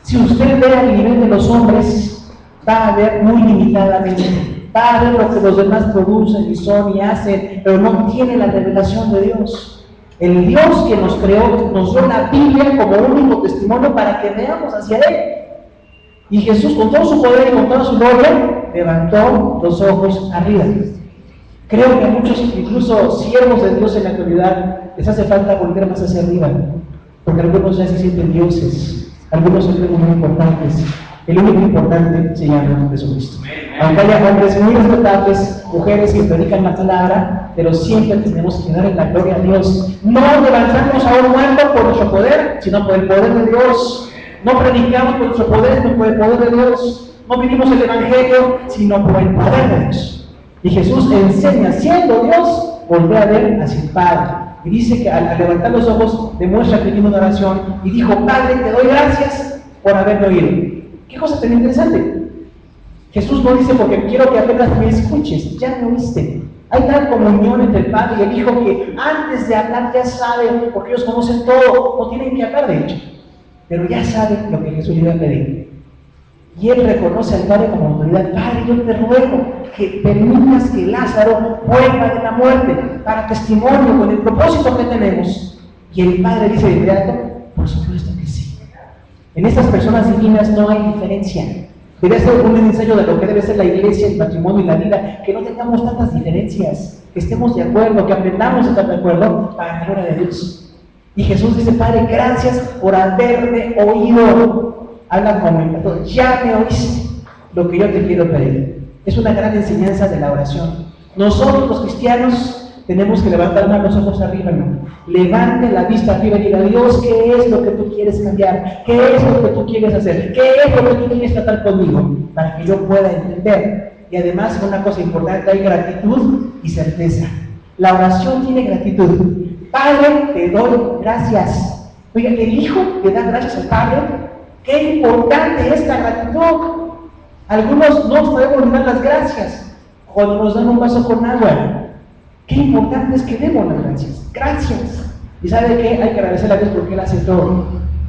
Si usted ve al nivel de los hombres, va a ver muy limitadamente. Va a ver lo que los demás producen y son y hacen, pero no tiene la revelación de Dios. El Dios que nos creó nos dio la Biblia como único testimonio para que veamos hacia Él. Y Jesús, con todo su poder y con toda su gloria, levantó los ojos arriba. Creo que a muchos, incluso siervos de Dios en la actualidad, les hace falta volver más hacia arriba, porque algunos ya se sienten dioses, algunos se creen muy importantes. El único importante se llama Jesucristo. Aunque haya hombres muy respetables, mujeres que predican la palabra, pero siempre tenemos que dar en la gloria a Dios. No levantamos a un muerto por nuestro poder, sino por el poder de Dios. No predicamos por nuestro poder, sino por el poder de Dios. No vivimos el Evangelio, sino por el poder de Dios. Y Jesús enseña, siendo Dios, volver a ver hacia el Padre. Y dice que al levantar los ojos, demuestra que tiene una oración y dijo: Padre, te doy gracias por haberme oído. ¿Qué cosa tan interesante? Jesús no dice porque quiero que apenas me escuches, ya me oíste. Hay tal comunión entre el Padre y el Hijo que antes de hablar ya saben, porque ellos conocen todo, no tienen que hablar de hecho, pero ya saben lo que Jesús le iba a pedir. Y él reconoce al Padre como autoridad. Padre, yo te ruego que permitas que Lázaro vuelva de la muerte para testimonio con el propósito que tenemos. Y el Padre dice de inmediato: por supuesto que sí. En estas personas divinas no hay diferencia. Debe ser un ensayo de lo que debe ser la iglesia, el matrimonio y la vida, que no tengamos tantas diferencias, que estemos de acuerdo, que aprendamos a estar de acuerdo para la gloria de Dios. Y Jesús dice: Padre, gracias por haberme oído. Habla como el ya me oíste lo que yo te quiero pedir. Es una gran enseñanza de la oración. Nosotros los cristianos tenemos que levantar los ojos arriba, ¿no? Levante la vista arriba y diga: Dios, ¿qué es lo que tú quieres cambiar? ¿Qué es lo que tú quieres hacer? ¿Qué es lo que tú quieres tratar conmigo? Para que yo pueda entender. Y además, una cosa importante, hay gratitud y certeza. La oración tiene gratitud. Padre, te doy gracias. Oiga, el Hijo le da gracias al Padre. ¡Qué importante es la gratitud! Algunos no sabemos dar las gracias cuando nos dan un vaso con agua. ¡Qué importante es que demos las gracias! ¡Gracias! ¿Y sabe qué? Hay que agradecer a Dios porque Él hace todo.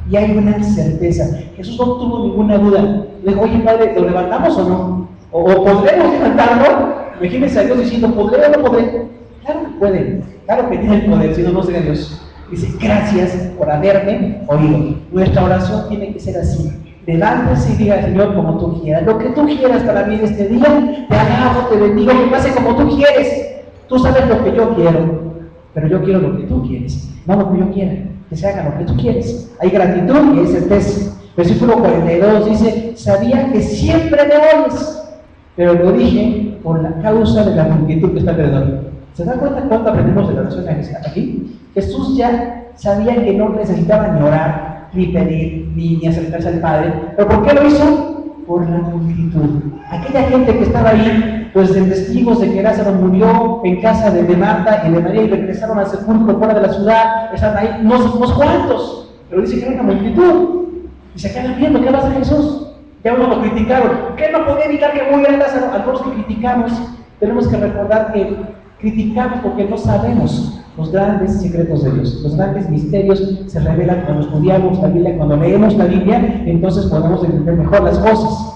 Y hay una certeza. Jesús no tuvo ninguna duda. Le dijo: oye, Padre, ¿lo levantamos o no? ¿O podremos levantarlo? Imagínense a Dios diciendo: ¿podré o no podré? Claro que puede. Claro que tiene el poder, si no, no sería Dios. Dice: gracias por haberme oído. Nuestra oración tiene que ser así. Levántese y diga: Señor, como tú quieras. Lo que tú quieras para mí en este día, te alabo, te bendigo, que pase como tú quieres. Tú sabes lo que yo quiero, pero yo quiero lo que tú quieres, no lo que yo quiera. Que se haga lo que tú quieres. Hay gratitud y hay certeza. Versículo 42 dice: sabía que siempre me oyes, pero lo dije por la causa de la multitud que está alrededor. ¿Se dan cuenta cuánto aprendemos de la oración aquí? Jesús ya sabía que no necesitaba ni orar, ni pedir, ni acercarse al Padre. ¿Pero por qué lo hizo? Por la multitud. Aquella gente que estaba ahí, pues de testigos de que Lázaro murió en casa de Marta y de María y regresaron al sepulcro fuera de la ciudad, estaban ahí unos cuantos, pero dice que era una multitud. Y se quedan viendo qué pasa Jesús. Ya uno lo criticaron. ¿Qué no podía evitar que muriera Lázaro? Algunos que criticamos, tenemos que recordar que criticamos porque no sabemos los grandes secretos de Dios. Los grandes misterios se revelan cuando estudiamos la Biblia, cuando leemos la Biblia, entonces podemos entender mejor las cosas.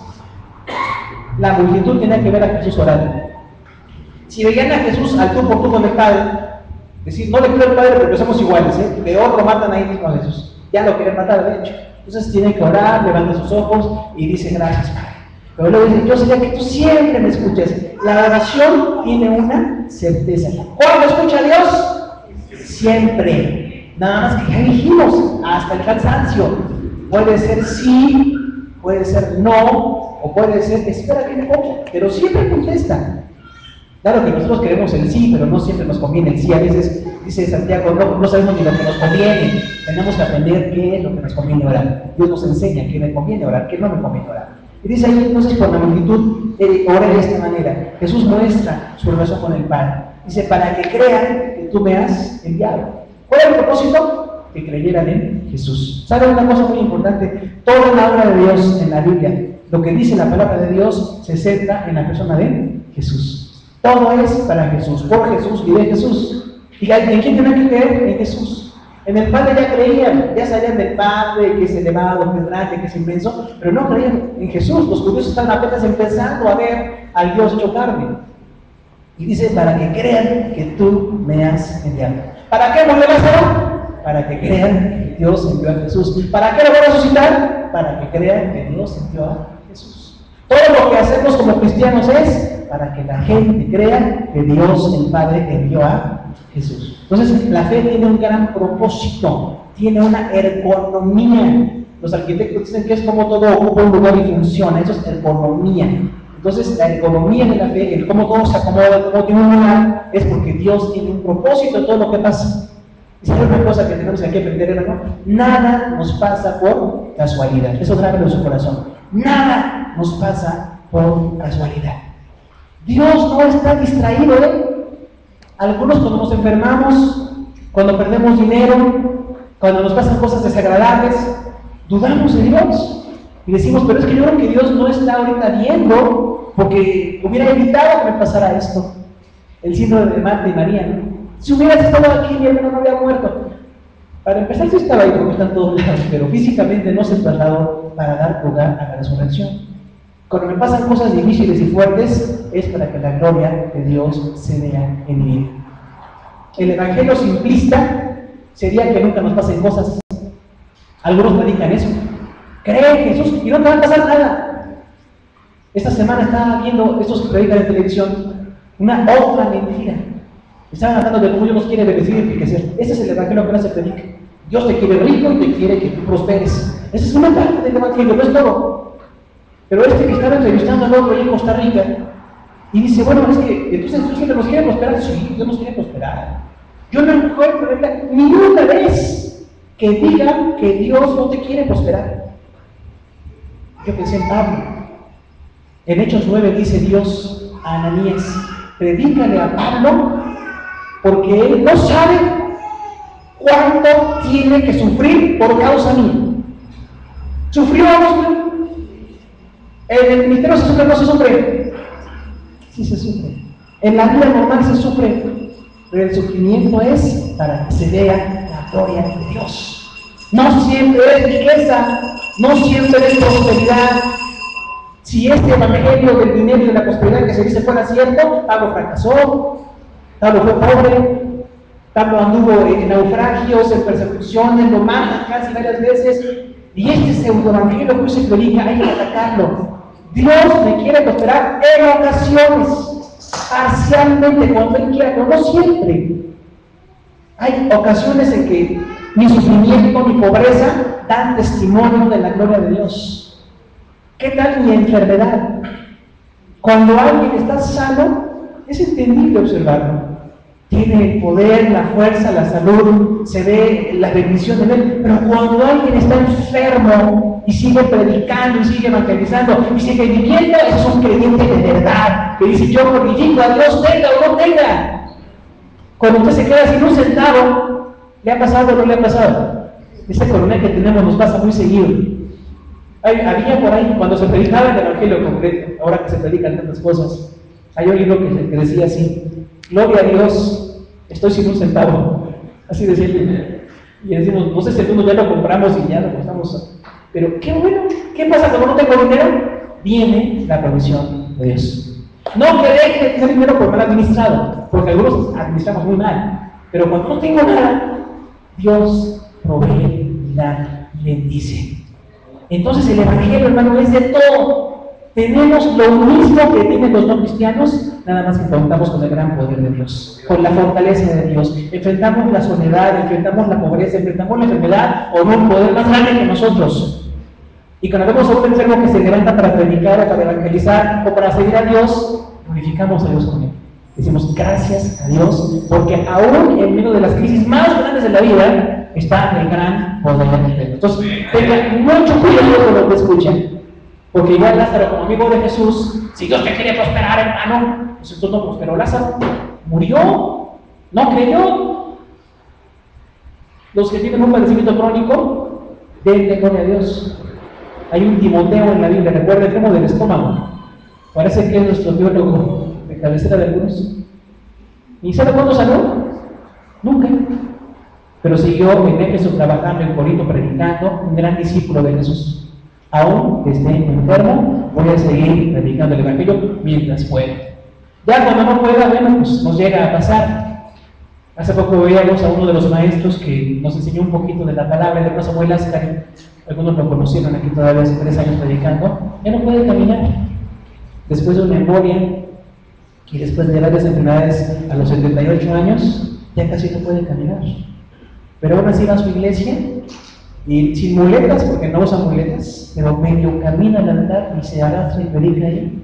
La multitud tenía que ver a Jesús orando. Si veían a Jesús al tú por tú con el Padre, decir, no le pido al Padre porque somos iguales, peor lo matan ahí mismo a Jesús. Ya lo quieren matar, de hecho. Entonces tiene que orar, levanta sus ojos y dice, gracias, Padre. Pero luego dice, yo sé que tú siempre me escuchas. La oración tiene una certeza. ¿Cuándo escucha a Dios? Siempre. Nada más que ya dijimos, hasta el cansancio. Puede ser sí, puede ser no, o puede ser espera que me poco, pero siempre contesta. Claro que nosotros queremos el sí, pero no siempre nos conviene el sí. A veces, dice Santiago, no sabemos ni lo que nos conviene. Tenemos que aprender qué es lo que nos conviene orar. Dios nos enseña qué me conviene orar, qué no me conviene orar. Y dice ahí entonces, por la multitud, ora de esta manera. Jesús muestra su relación con el Padre. Dice, para que crean que tú me has enviado. ¿Cuál es el propósito? Que creyeran en Jesús. ¿Saben una cosa muy importante? Toda la obra de Dios en la Biblia, lo que dice la palabra de Dios, se centra en la persona de Jesús. Todo es para Jesús, por Jesús y de Jesús. ¿Y en quién tienen que creer? En Jesús. En el Padre ya creían, ya sabían del Padre, que es elevado, que es grande, que es inmenso, pero no creían en Jesús. Los judíos están apenas empezando a ver al Dios hecho carne. Y dice, para que crean que tú me has enviado. ¿Para qué murió Lázaro? Para que crean que Dios envió a Jesús. ¿Para qué lo voy a resucitar? Para que crean que Dios envió a Jesús. Todo lo que hacemos como cristianos es para que la gente crea que Dios, el Padre, envió a Jesús. Entonces, la fe tiene un gran propósito, tiene una ergonomía. Los arquitectos dicen que es como todo ocupa un lugar y funciona, eso es ergonomía. Entonces, la ergonomía de la fe, el cómo todo se acomoda, cómo tiene un lugar, es porque Dios tiene un propósito en todo lo que pasa. Y si hay una cosa que tenemos que aprender, hermano, nada nos pasa por casualidad. Eso grábelo en su corazón. Nada nos pasa por casualidad. Dios no está distraído, Algunos cuando nos enfermamos, cuando perdemos dinero, cuando nos pasan cosas desagradables, dudamos de Dios. Y decimos, pero es que yo creo que Dios no está ahorita viendo, porque hubiera evitado que me pasara esto. El síndrome de Marta y María, ¿no? Si hubieras estado aquí, mi hermano no había muerto. Para empezar, sí estaba ahí porque está en todos lados, pero físicamente no se trasladó para dar lugar a la resurrección. Cuando me pasan cosas difíciles y fuertes, es para que la gloria de Dios se vea en mi vida. El evangelio simplista sería que nunca nos pasen cosas. Algunos predican eso. Cree en Jesús y no te va a pasar nada. Esta semana estaba viendo estos que predican en televisión una otra mentira. Estaban hablando de cómo Dios nos quiere bendecir y enriquecer. Ese es el evangelio que no se predica. Dios te quiere rico y te quiere que tú prosperes. Esa es una parte del evangelio, no es todo. Pero este que estaba entrevistando al otro ahí en Costa Rica y dice, bueno, es que entonces Dios siempre nos quiere prosperar. Sí, Dios nos quiere prosperar. Yo no encuentro ni una vez que digan que Dios no te quiere prosperar. Yo pensé en Pablo. En Hechos 9 dice Dios a Ananías, predícale a Pablo porque él no sabe cuánto tiene que sufrir por causa mía. ¿Sufrió algo? En el ministerio se sufre o no se sufre. Sí se sufre. En la vida normal se sufre, pero el sufrimiento es para que se vea la gloria de Dios. No siempre es riqueza, no siempre es prosperidad. Si este evangelio del dinero y de la prosperidad que se dice fuera cierto, Pablo fracasó, Pablo fue pobre, Pablo anduvo en naufragios, en persecuciones, lo matan casi varias veces. Y este pseudo evangelio que se predica, hay que atacarlo. Dios me quiere prosperar en ocasiones, parcialmente, cuando Él quiera, pero no siempre. Hay ocasiones en que mi sufrimiento, mi pobreza, dan testimonio de la gloria de Dios. ¿Qué tal mi enfermedad? Cuando alguien está sano, es entendible observarlo. Tiene el poder, la fuerza, la salud, se ve la bendición de Él. Pero cuando alguien está enfermo y sigue predicando y sigue evangelizando y sigue viviendo, eso es un creyente de verdad, que dice, yo glorifico a Dios, tenga o no tenga. Cuando usted se queda sin un centavo, ¿le ha pasado o no le ha pasado? Ese coronel que tenemos nos pasa muy seguido. Había por ahí, cuando se predicaba el Evangelio concreto, ahora que se predican tantas cosas, hay un libro que decía así: gloria a Dios, estoy sin un centavo. Así decía el libro. Y decimos, no sé si algunos ya lo compramos y ya lo gastamos. Pero qué bueno, ¿qué pasa cuando no tengo dinero? Viene la provisión de Dios. No que deje de tener dinero por mal administrado, porque algunos administramos muy mal. Pero cuando no tengo nada, Dios provee y da y bendice. Entonces el Evangelio, hermano, es de todo. Tenemos lo mismo que tienen los no cristianos, nada más que contamos con el gran poder de Dios, con la fortaleza de Dios. Enfrentamos la soledad, enfrentamos la pobreza, enfrentamos la enfermedad o no un poder más grande que nosotros. Y cuando vemos a un enfermo que se levanta para predicar o para evangelizar o para seguir a Dios, glorificamos a Dios con él. Decimos gracias a Dios, porque aún en medio de las crisis más grandes de la vida está el gran poder de Dios. Entonces, tengan mucho cuidado con lo que escuchan, porque igual Lázaro, como amigo de Jesús, si Dios te quiere prosperar, hermano, pues entonces no prosperó. Lázaro murió, no creyó. Los que tienen un padecimiento crónico, denle gloria a Dios. Hay un Timoteo en la Biblia, recuerda el tema del estómago. Parece que es nuestro biólogo de cabecera de algunos. ¿Y sabe cuándo sanó? Nunca. Pero siguió en Éfeso trabajando, en Corinto predicando, un gran discípulo de Jesús. Aún que esté enfermo, voy a seguir predicando el Evangelio mientras pueda. Ya cuando no pueda, bueno, pues nos llega a pasar. Hace poco veíamos a uno de los maestros que nos enseñó un poquito de la palabra, de Samuel Ascari. Algunos lo conocieron aquí todavía hace 3 años predicando. Ya no puede caminar. Después de una embolia y después de varias enfermedades a los 78 años, ya casi no puede caminar. Pero aún así va a su iglesia y sin muletas, porque no usa muletas, pero medio camina al altar y se arrastra y predica ahí.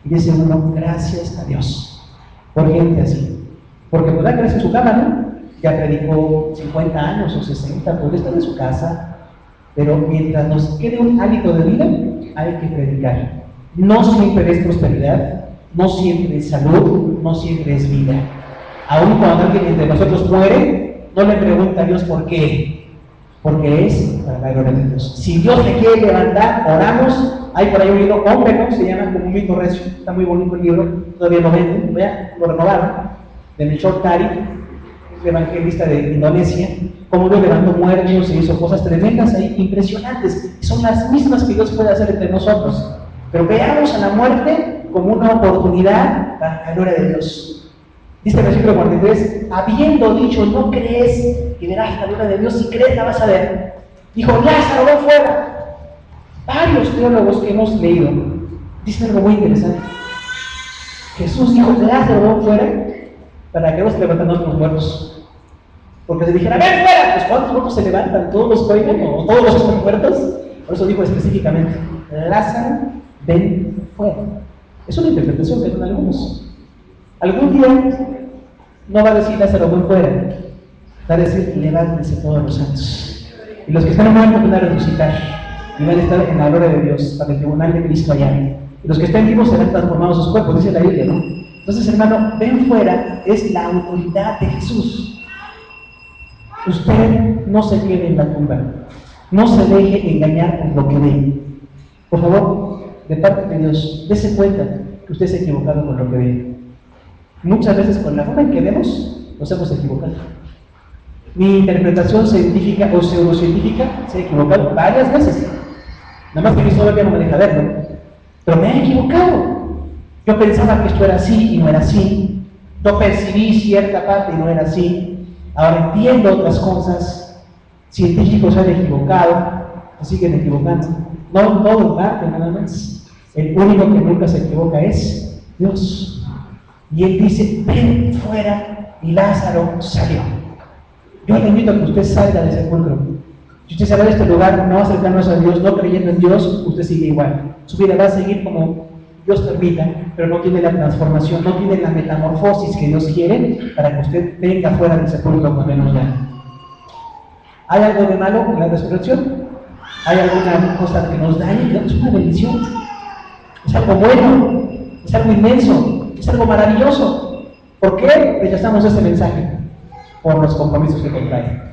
Y dice uno, gracias a Dios por gente así. Porque podrá crecer en su cama, ¿no? Ya predicó 50 años o 60, puede estar en su casa, pero mientras nos quede un hálito de vida, hay que predicar. No siempre es prosperidad, no siempre es salud, no siempre es vida. Aún cuando alguien entre nosotros muere, no le pregunta a Dios por qué, porque es para la gloria de Dios. Si Dios te quiere levantar, oramos. Hay por ahí un libro, Hombre, ¿no? Se llama Como un mito recio, está muy bonito el libro, todavía lo venden, lo renovaron, de Melchor Tari, el evangelista de Indonesia, cómo Dios levantó muertos e hizo cosas tremendas ahí, impresionantes. Son las mismas que Dios puede hacer entre nosotros. Pero veamos a la muerte como una oportunidad para la gloria de Dios. Dice el versículo 43, habiendo dicho, no crees que verás la gloria de Dios, si crees la vas a ver. Dijo, Lázaro, ven fuera. Varios teólogos que hemos leído dicen algo muy interesante. Jesús dijo, Lázaro, ven fuera, para que no se levanten otros muertos. Porque si dijera, ven fuera, pues ¿cuántos muertos se levantan? ¿Todos los oigan o todos los están muertos? Por eso dijo específicamente, Lázaro, ven fuera. Es una interpretación que dan algunos. Algún día no va a decir Lázaro, ven fuera, va a decir, levántense todos los santos. Y los que están muertos van a resucitar y van a estar en la gloria de Dios para el tribunal de Cristo allá. Y los que estén vivos serán transformados sus cuerpos, dice la Biblia, ¿no? Entonces, hermano, ven fuera es la autoridad de Jesús. Usted no se quede en la tumba, no se deje engañar por lo que ve. Por favor, de parte de Dios, dése cuenta que usted se ha equivocado con lo que ve. Muchas veces con la forma en que vemos, nos hemos equivocado. Mi interpretación científica o pseudocientífica se ha equivocado varias veces. Nada más que mi todavía no me deja verlo. Pero me he equivocado. Yo pensaba que esto era así y no era así. Yo percibí cierta parte y no era así. Ahora entiendo otras cosas. Científicos se han equivocado, se siguen equivocando. No todo en parte, nada más. El único que nunca se equivoca es Dios. Y Él dice, ven fuera, y Lázaro salió. Yo le invito a que usted salga del sepulcro. Si usted sale de este lugar no acercarnos a Dios, no creyendo en Dios, usted sigue igual. Su vida va a seguir como Dios permita, pero no tiene la transformación, no tiene la metamorfosis que Dios quiere para que usted venga fuera del sepulcro con menos ya. ¿Hay algo de malo en la resurrección? ¿Hay alguna cosa que nos dañe? Es una bendición. Es algo bueno, es algo inmenso, es algo maravilloso. ¿Por qué rechazamos este mensaje? Por los compromisos que contrae.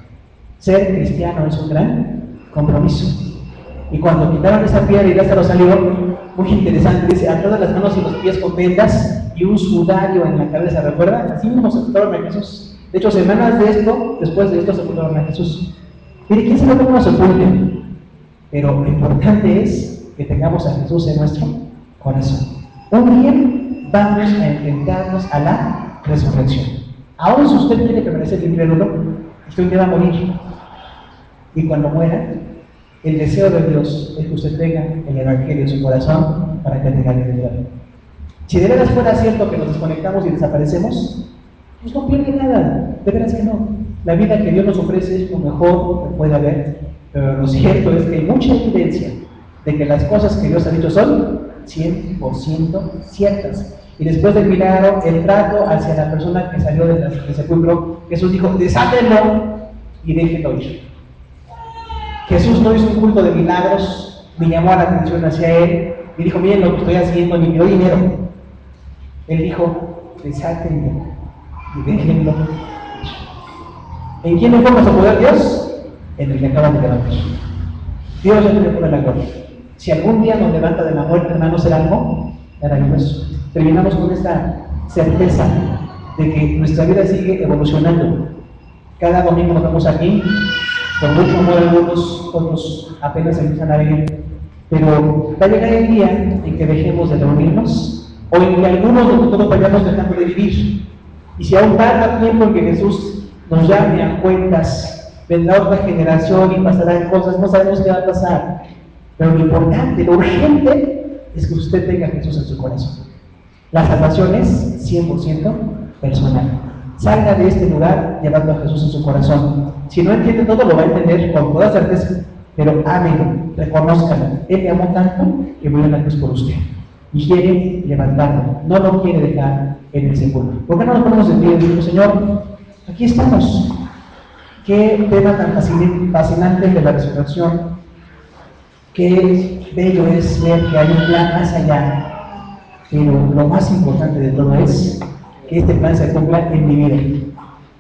Ser cristiano es un gran compromiso. Y cuando quitaron esa piedra y Lázaro salió, muy interesante, dice, atadas las manos y los pies con vendas y un sudario en la cabeza, ¿recuerdan? Así mismo sepultaron a Jesús. De hecho, semanas después de esto, sepultaron a Jesús. Mire, ¿quién sabe cómo nos sepulten? Pero lo importante es que tengamos a Jesús en nuestro corazón. Un día vamos a enfrentarnos a la resurrección. Aún si usted quiere permanecer incrédulo, usted un día va a morir. Y cuando muera, el deseo de Dios es que usted tenga el Evangelio en su corazón para que tenga vida. Si de veras fuera cierto que nos desconectamos y desaparecemos, pues no pierde nada, de veras que no. La vida que Dios nos ofrece es lo mejor que puede haber, pero lo cierto es que hay mucha evidencia de que las cosas que Dios ha dicho son 100% ciertas. Y después del milagro, el trato hacia la persona que salió del sepulcro, Jesús dijo, desátenlo y déjenlo ir. Jesús no hizo un culto de milagros, ni llamó a la atención hacia él, y dijo, miren lo que estoy haciendo, ni me dio dinero. Él dijo, desátenlo y déjenlo ir. ¿En quién enfocas a poder Dios? En el que acaban de levantar. Dios ya tiene poder la gloria. Si algún día nos levanta de la muerte, hermanos, será algo maravilloso. Terminamos con esta certeza de que nuestra vida sigue evolucionando. Cada domingo nos vemos aquí, con mucho amor algunos, otros apenas empiezan a venir. Pero va a llegar el día en que dejemos de reunirnos, o en que algunos de nosotros vayamos dejando de vivir. Y si aún tarda tiempo en que Jesús nos llame a cuentas, vendrá otra generación y pasarán cosas, no sabemos qué va a pasar. Pero lo importante, lo urgente, es que usted tenga a Jesús en su corazón. La salvación es 100% personal. Salga de este lugar llevando a Jesús en su corazón. Si no entiende todo, lo va a entender con toda certeza, pero ámelo, reconózcalo. Él le amó tanto que murió en la cruz por usted y quiere levantarlo, no lo quiere dejar en el sepulcro. ¿Por qué no nos ponemos en pie y decimos, Señor, aquí estamos? Qué tema tan fascinante de la resurrección. Qué bello es ver que hay un plan más allá. Pero lo más importante de todo es que este plan se cumpla en mi vida.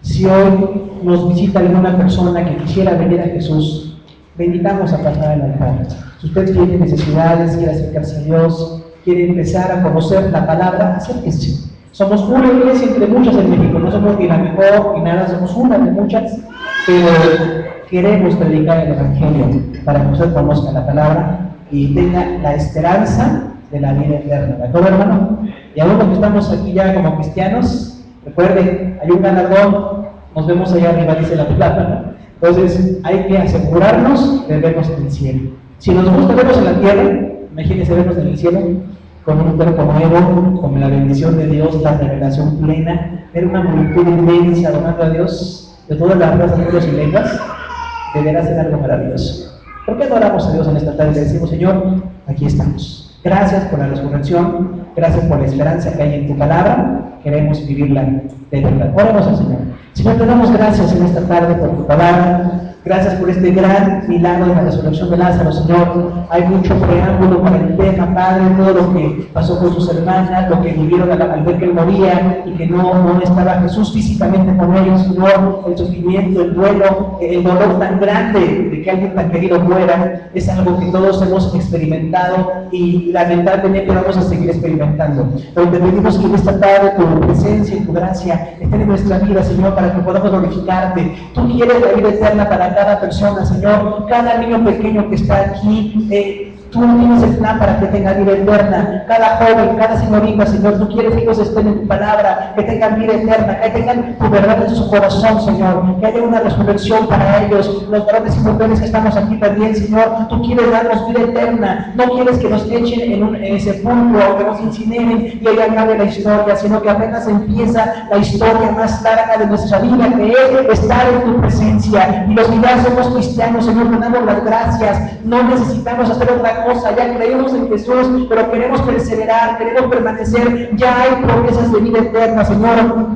Si hoy nos visita alguna persona que quisiera venir a Jesús, le invitamos a pasar al altar. Si usted tiene necesidades, quiere acercarse a Dios, quiere empezar a conocer la palabra, acérquese. Somos una iglesia entre muchas en México, no somos ni la mejor ni nada, somos una de muchas, pero queremos predicar el Evangelio para que usted conozca la palabra y tenga la esperanza de la vida eterna. ¿De acuerdo, hermano? Y aún los que estamos aquí ya como cristianos, recuerden, hay un galardón, nos vemos allá arriba, dice la plata. Entonces hay que asegurarnos de vernos en el cielo. Si nos gusta vernos en la tierra, imagínense vernos en el cielo, con un cuerpo nuevo, con la bendición de Dios, la revelación plena, ver una multitud inmensa adorando a Dios de todas las razas, pueblos y lenguas, deberá ser algo maravilloso. ¿Por qué adoramos a Dios en esta tarde? Le decimos, Señor, aquí estamos. Gracias por la resurrección, gracias por la esperanza que hay en tu palabra, queremos vivirla de verdad. Oremos al Señor. Señor, te damos gracias en esta tarde por tu palabra. Gracias por este gran milagro de la resurrección de Lázaro, Señor. Hay mucho preámbulo para el tema, Padre, todo lo que pasó con sus hermanas, lo que vivieron al ver que él moría y que no estaba Jesús físicamente con ellos, Señor. El sufrimiento, el duelo, el dolor tan grande de que alguien tan querido muera, es algo que todos hemos experimentado y lamentablemente vamos a seguir experimentando. Pero te pedimos que en esta tarde tu presencia y tu gracia estén en nuestra vida, Señor, para que podamos glorificarte. Tú quieres la vida eterna para cada persona, Señor, cada niño pequeño que está aquí, tú tienes el plan para que tenga vida eterna, cada joven, cada señorita, Señor, tú quieres que ellos estén en tu palabra, que tengan vida eterna, que tengan tu verdad en su corazón, Señor, que haya una resurrección para ellos, los varones y mujeres que estamos aquí también, Señor, tú quieres darnos vida eterna, no quieres que nos echen en ese sepulcro, que nos incineren y ahí acabe la historia, sino que apenas empieza la historia más larga de nuestra vida, que es estar en tu presencia. Y los que ya somos cristianos, Señor, te damos las gracias, no necesitamos hacer otra cosa, ya creemos en Jesús, pero queremos perseverar, queremos permanecer, ya hay promesas de vida eterna, Señor.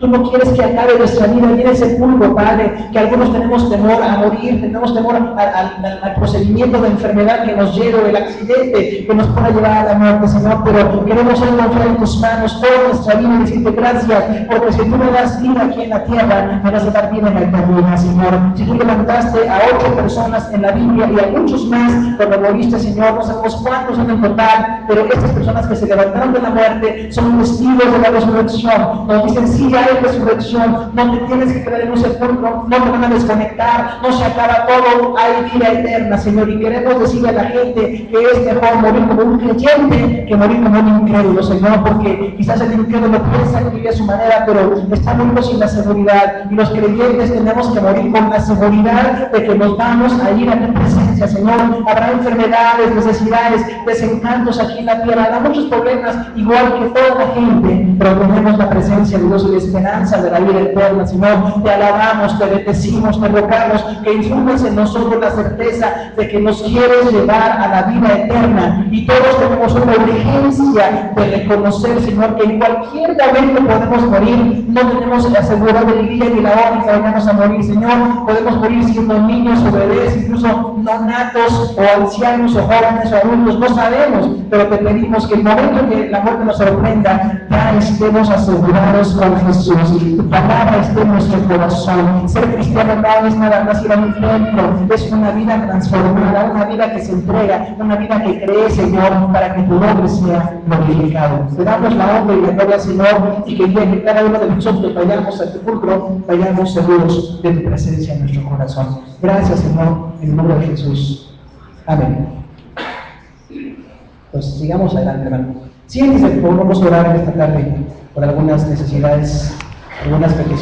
Tú no quieres que acabe nuestra vida en el sepulcro, Padre, que algunos tenemos temor a morir, tenemos temor al procedimiento de enfermedad que nos lleve, el accidente que nos pueda llevar a la muerte, Señor, pero queremos hoy confiar en tus manos toda nuestra vida y decirte gracias, porque si tú me das vida aquí en la tierra, me vas a dar vida en la eternidad, Señor. Si tú levantaste a 8 personas en la Biblia y a muchos más cuando moriste, Señor, no sabemos cuántos son en total, pero estas personas que se levantaron de la muerte son testigos de la resurrección. Nos dicen, sí, hay resurrección, no te tienes que quedar en un sepulcro, no te van a desconectar, no se acaba todo, hay vida eterna, Señor. Y queremos decirle a la gente que es mejor morir como un creyente que morir como un incrédulo, Señor, porque quizás el incrédulo piensa que vive a su manera, pero está muriendo sin la seguridad. Y los creyentes tenemos que morir con la seguridad de que nos vamos a ir a tu presencia, Señor. Habrá enfermedades, necesidades, desencantos aquí en la tierra, habrá muchos problemas, igual que toda la gente, pero tenemos la presencia de Dios y la esperanza de la vida eterna, Señor. Te alabamos, te bendecimos, te rogamos que infundas en nosotros la certeza de que nos quieres llevar a la vida eterna, y todos tenemos una urgencia de reconocer, Señor, que en cualquier momento podemos morir. No tenemos la seguridad del día ni la hora en que vayamos a morir, Señor. Podemos morir siendo niños o bebés, incluso nonatos o ancianos o jóvenes o adultos, no sabemos, pero te pedimos que el momento que la muerte nos sorprenda, ya estemos asegurados con Jesús. Tu palabra esté en nuestro corazón. Ser cristiano no es nada más ir a un templo, es una vida transformada, una vida que se entrega, una vida que cree, Señor, para que tu nombre sea glorificado. Te damos la honra y la gloria, Señor, y que día que cada uno de nosotros vayamos al sepulcro, vayamos seguros de tu presencia en nuestro corazón. Gracias, Señor, en el nombre de Jesús. Amén. Pues sigamos adelante, hermano. Siéntese, vamos a orar esta tarde por algunas necesidades, algunas peticiones.